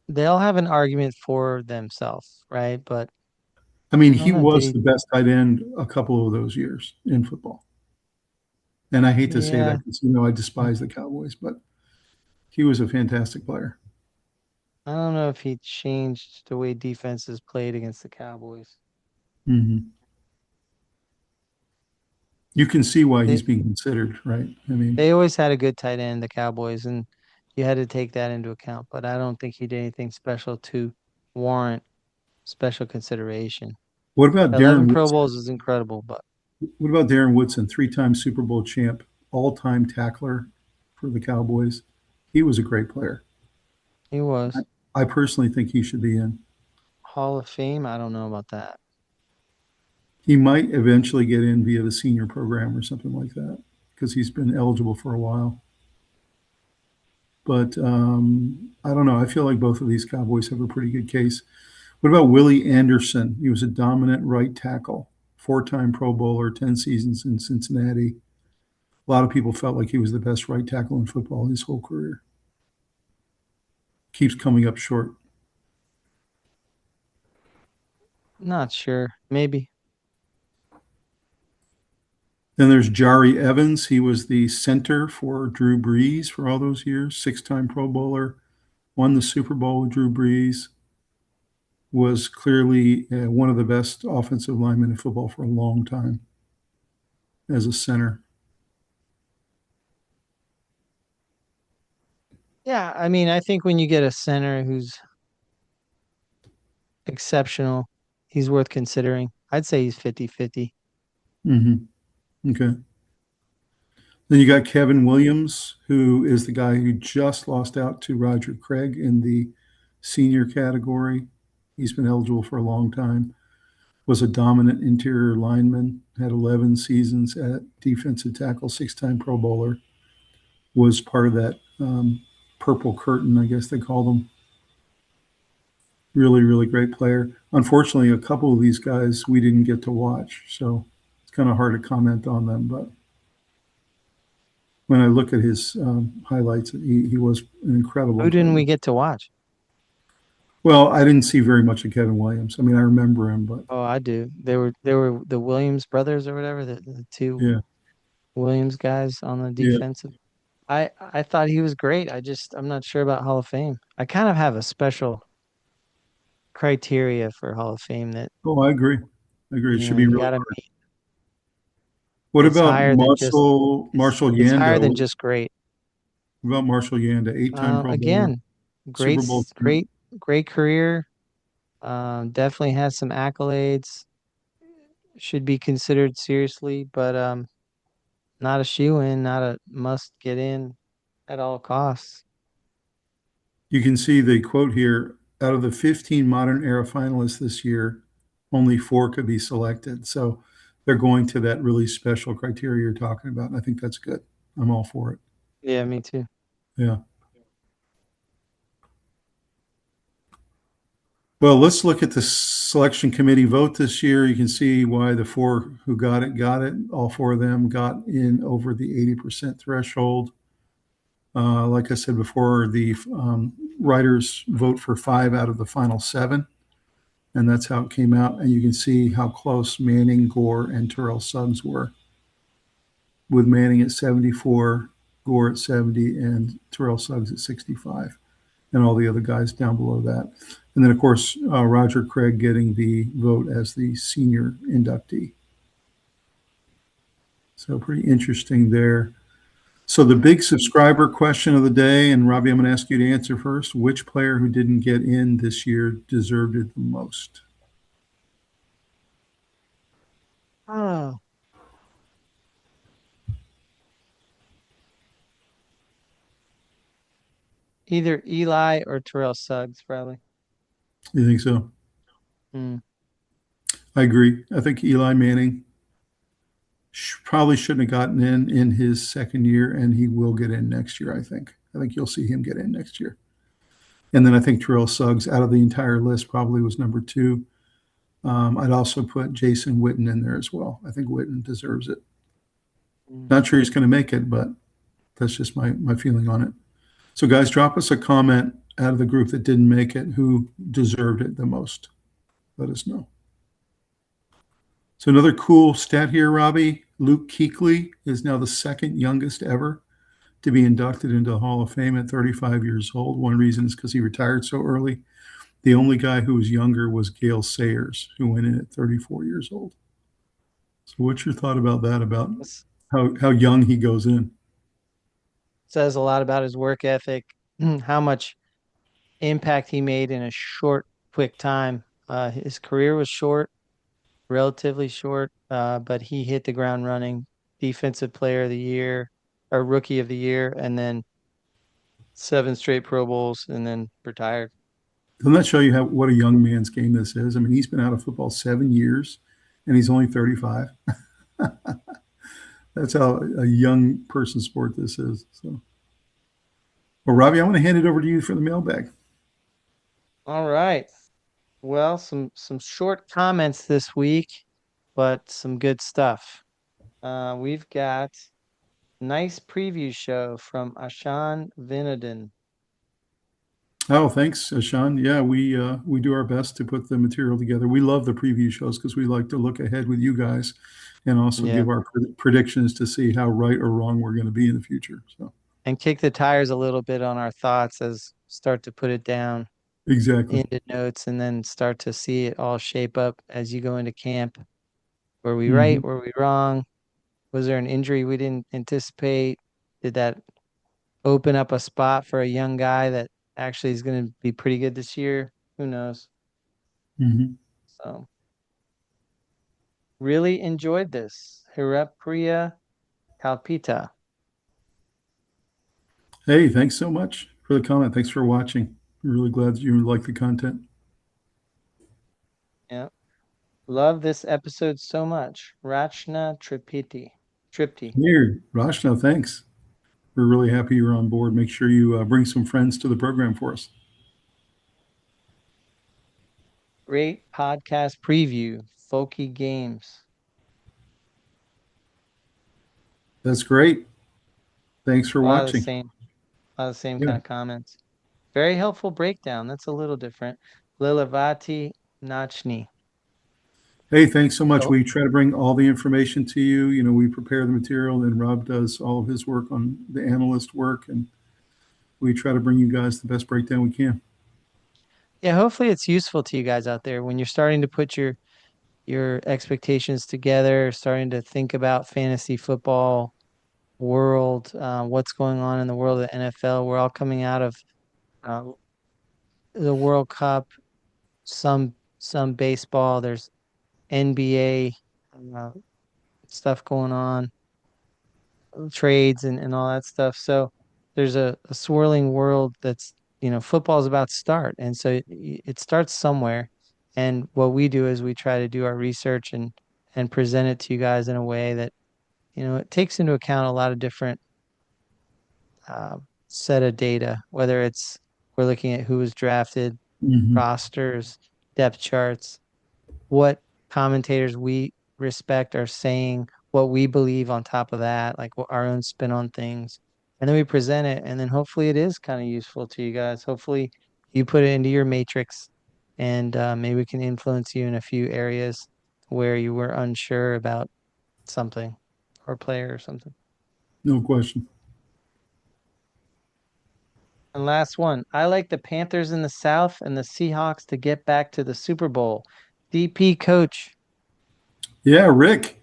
They all have an argument for themselves, right? But I mean, he was the best tight end a couple of those years in football. And I hate to say that because, I despise the Cowboys, but he was a fantastic player. I don't know if he changed the way defenses played against the Cowboys. Mm-hmm. You can see why he's being considered, right? I mean, they always had a good tight end, the Cowboys, and you had to take that into account. But I don't think he did anything special to warrant special consideration. What about 11 Darren Pro Woodson? Bowls is incredible, but what about Darren Woodson, 3-time Super Bowl champ, all-time tackler for the Cowboys? He was a great player. He was. I personally think he should be in Hall of Fame. I don't know about that. He might eventually get in via the senior program or something like that because he's been eligible for a while. But I don't know. I feel like both of these Cowboys have a pretty good case. What about Willie Anderson? He was a dominant right tackle, 4-time Pro Bowler, 10 seasons in Cincinnati. A lot of people felt like he was the best right tackle in football his whole career. Keeps coming up short. Not sure. Maybe. Then there's Jari Evans. He was the center for Drew Brees for all those years, 6-time Pro Bowler, won the Super Bowl with Drew Brees, was clearly one of the best offensive linemen in football for a long time as a center. Yeah, I mean, I think when you get a center who's exceptional, he's worth considering. I'd say he's 50-50. Mm-hmm. Okay. Then you got Kevin Williams, who is the guy who just lost out to Roger Craig in the senior category. He's been eligible for a long time. Was a dominant interior lineman, had 11 seasons at defensive tackle, 6-time Pro Bowler. Was part of that purple curtain, I guess they call them. Really, really great player. Unfortunately, a couple of these guys we didn't get to watch, so it's kind of hard to comment on them. But when I look at his highlights, he was an incredible Who didn't player. we get to watch? Well, I didn't see very much of Kevin Williams. I mean, I remember him, but Oh, I do. They were the Williams brothers or whatever, the two Williams guys on the defensive. I thought he was great. I'm not sure about Hall of Fame. I kind of have a special criteria for Hall of Fame that I agree. It should be you really gotta hard. meet. What It's about higher than just- Marshall It's Yanda? higher than just great. What about Marshall Yanda, 8-time Pro Bowler, Again, great, Super Bowl champ? great career. Definitely has some accolades. Should be considered seriously, but not a shoe-in, not a must get in at all costs. You can see the quote here, out of the 15 modern era finalists this year, only 4 could be selected. So they're going to that really special criteria you're talking about. And I think that's good. I'm all for it. Yeah, me too. Yeah. Well, let's look at the selection committee vote this year. You can see why the 4 who got it. All 4 of them got in over the 80% threshold. Like I said before, the writers vote for 5 out of the final 7, and that's how it came out. And you can see how close Manning, Gore, and Terrell Suggs were, with Manning at 74, Gore at 70, and Terrell Suggs at 65, and all the other guys down below that. And then, of course, Roger Craig getting the vote as the senior inductee. So pretty interesting there. So the big subscriber question of the day, and Robbie, I'm going to ask you to answer first. Which player who didn't get in this year deserved it the most? Oh. Either Eli or Terrell Suggs, probably. You think so? Mm. I agree. I think Eli Manning probably shouldn't have gotten in his second year, and he will get in next year, I think. I think you'll see him get in next year. And then I think Terrell Suggs, out of the entire list, probably was number 2. I'd also put Jason Witten in there as well. I think Witten deserves it. Not sure he's going to make it, but that's just my feeling on it. So, guys, drop us a comment out of the group that didn't make it who deserved it the most. Let us know. So another cool stat here, Robbie. Luke Kuechly is now the second youngest ever to be inducted into the Hall of Fame at 35 years old. One reason is because he retired so early. The only guy who was younger was Gale Sayers, who went in at 34 years old. So what's your thought about that, about how young he goes in? Says a lot about his work ethic, how much impact he made in a short, quick time. His career was short, relatively short, but he hit the ground running. Defensive Player of the Year, or Rookie of the Year, and then 7 straight Pro Bowls, and then retired. Doesn't that show you what a young man's game this is? I mean, he's been out of football 7 years, and he's only 35. That's how a young person sport this is. So, well, Robbie, I want to hand it over to you for the mailbag. All right. Well, some short comments this week, but some good stuff. We've got a nice preview show from Ashan Vinodin. Oh, thanks, Sean. Yeah, we do our best to put the material together. We love the preview shows because we like to look ahead with you guys and also give our predictions to see how right or wrong we're going to be in the future. So, and kick the tires a little bit on our thoughts as start to put it down into notes, and then start to see it all shape up as you go into camp. Were we right? Were we wrong? Was there an injury we didn't anticipate? Did that open up a spot for a young guy that actually is going to be pretty good this year? Who knows? So really enjoyed this. Hirapriya Kalpita. Hey, thanks so much for the comment. Thanks for watching. I'm really glad you like the content. Yeah. Love this episode so much. Rachna Tripti. Here, Rachna, thanks. We're really happy you're on board. Make sure you bring some friends to the program for us. Great podcast preview. Folky Games. That's great. Thanks for watching. A lot of the same kind of comments. Very helpful breakdown. That's a little different. Lilavati Nachni. Hey, thanks so much. We try to bring all the information to you. You know, we prepare the material, and Rob does all of his work on the analyst work, and we try to bring you guys the best breakdown we can. Yeah, hopefully it's useful to you guys out there when you're starting to put your expectations together, starting to think about fantasy football world, what's going on in the world of the NFL. We're all coming out of the World Cup, some baseball. There's NBA stuff going on, trades and all that stuff. So there's a swirling world that's, football is about to start. And so it starts somewhere. And what we do is we try to do our research and present it to you guys in a way that, it takes into account a lot of different set of data, whether it's we're looking at who was drafted, rosters, depth charts, what commentators we respect are saying, what we believe on top of that, like what our own spin on things. And then we present it, and then hopefully it is kind of useful to you guys. Hopefully you put it into your matrix, and maybe we can influence you in a few areas where you were unsure about something or player or something. No question. And last one, I like the Panthers in the South and the Seahawks to get back to the Super Bowl. DP coach. Yeah, Rick.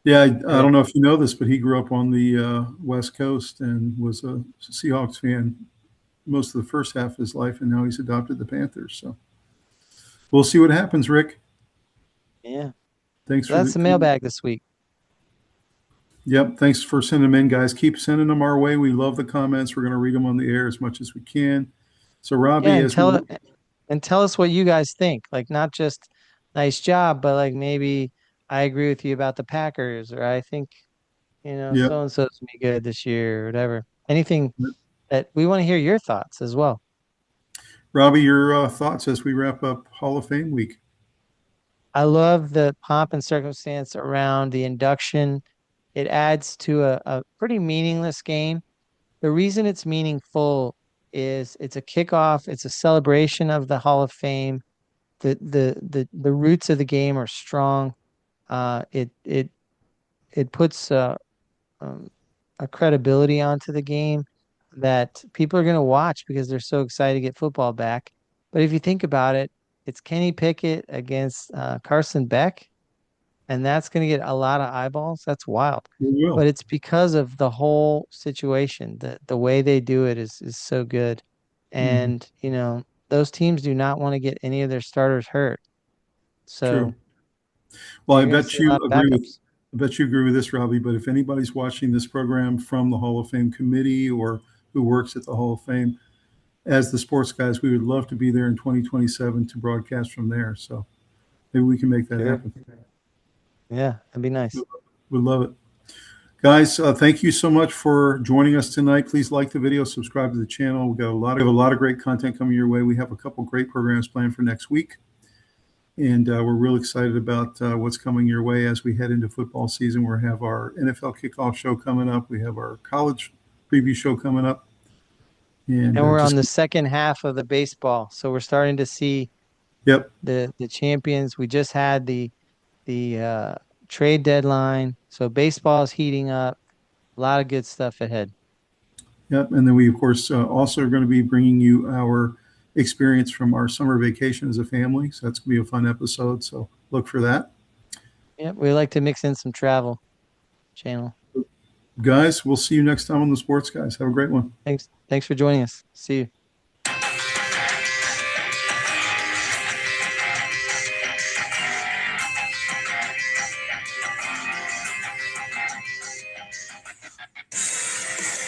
Yeah, I don't know if you know this, but he grew up on the West Coast and was a Seahawks fan most of the first half of his life, and now he's adopted the Panthers. So we'll see what happens, Rick. Yeah. Thanks So for that's the mailbag this week. Yep. Thanks for sending them in, guys. Keep sending them our way. We love the comments. We're going to read them on the air as much as we can. So, Robbie, Yeah, and tell us what you guys think. Like, not just nice job, but like maybe I agree with you about the Packers, or I think, Yep. so and so's gonna be good this year, or whatever. Anything that we want to hear your thoughts as well. Robbie, your thoughts as we wrap up Hall of Fame week. I love the pomp and circumstance around the induction. It adds to a pretty meaningless game. The reason it's meaningful is it's a kickoff, it's a celebration of the Hall of Fame. The roots of the game are strong. It puts a credibility onto the game that people are going to watch because they're so excited to get football back. But if you think about it, it's Kenny Pickett against Carson Beck, and that's going to get a lot of eyeballs. That's wild. It will. But it's because of the whole situation. The way they do it is so good. And, those teams do not want to get any of their starters hurt. So True. Well, I you're gonna bet see a you lot of agree with backups. I bet you agree with this, Robbie. But if anybody's watching this program from the Hall of Fame committee or who works at the Hall of Fame, as the Sports Guys, we would love to be there in 2027 to broadcast from there. So maybe we can make that Sure. happen. Yeah, that'd be nice. We'd love it. Guys, thank you so much for joining us tonight. Please like the video, subscribe to the channel. We have a lot of great content coming your way. We have a couple great programs planned for next week. And we're real excited about what's coming your way as we head into football season. We have our NFL kickoff show coming up. We have our college preview show coming up. And we're on the second half of the baseball, so we're starting to see the champions. We just had the trade deadline, so baseball is heating up. A lot of good stuff ahead. Yep, and then we of course also are going to be bringing you our experience from our summer vacation as a family. So that's going to be a fun episode. So look for that. Yep, we like to mix in some travel channel. Guys, we'll see you next time on the Sports Guys. Have a great one. Thanks for joining us. See you.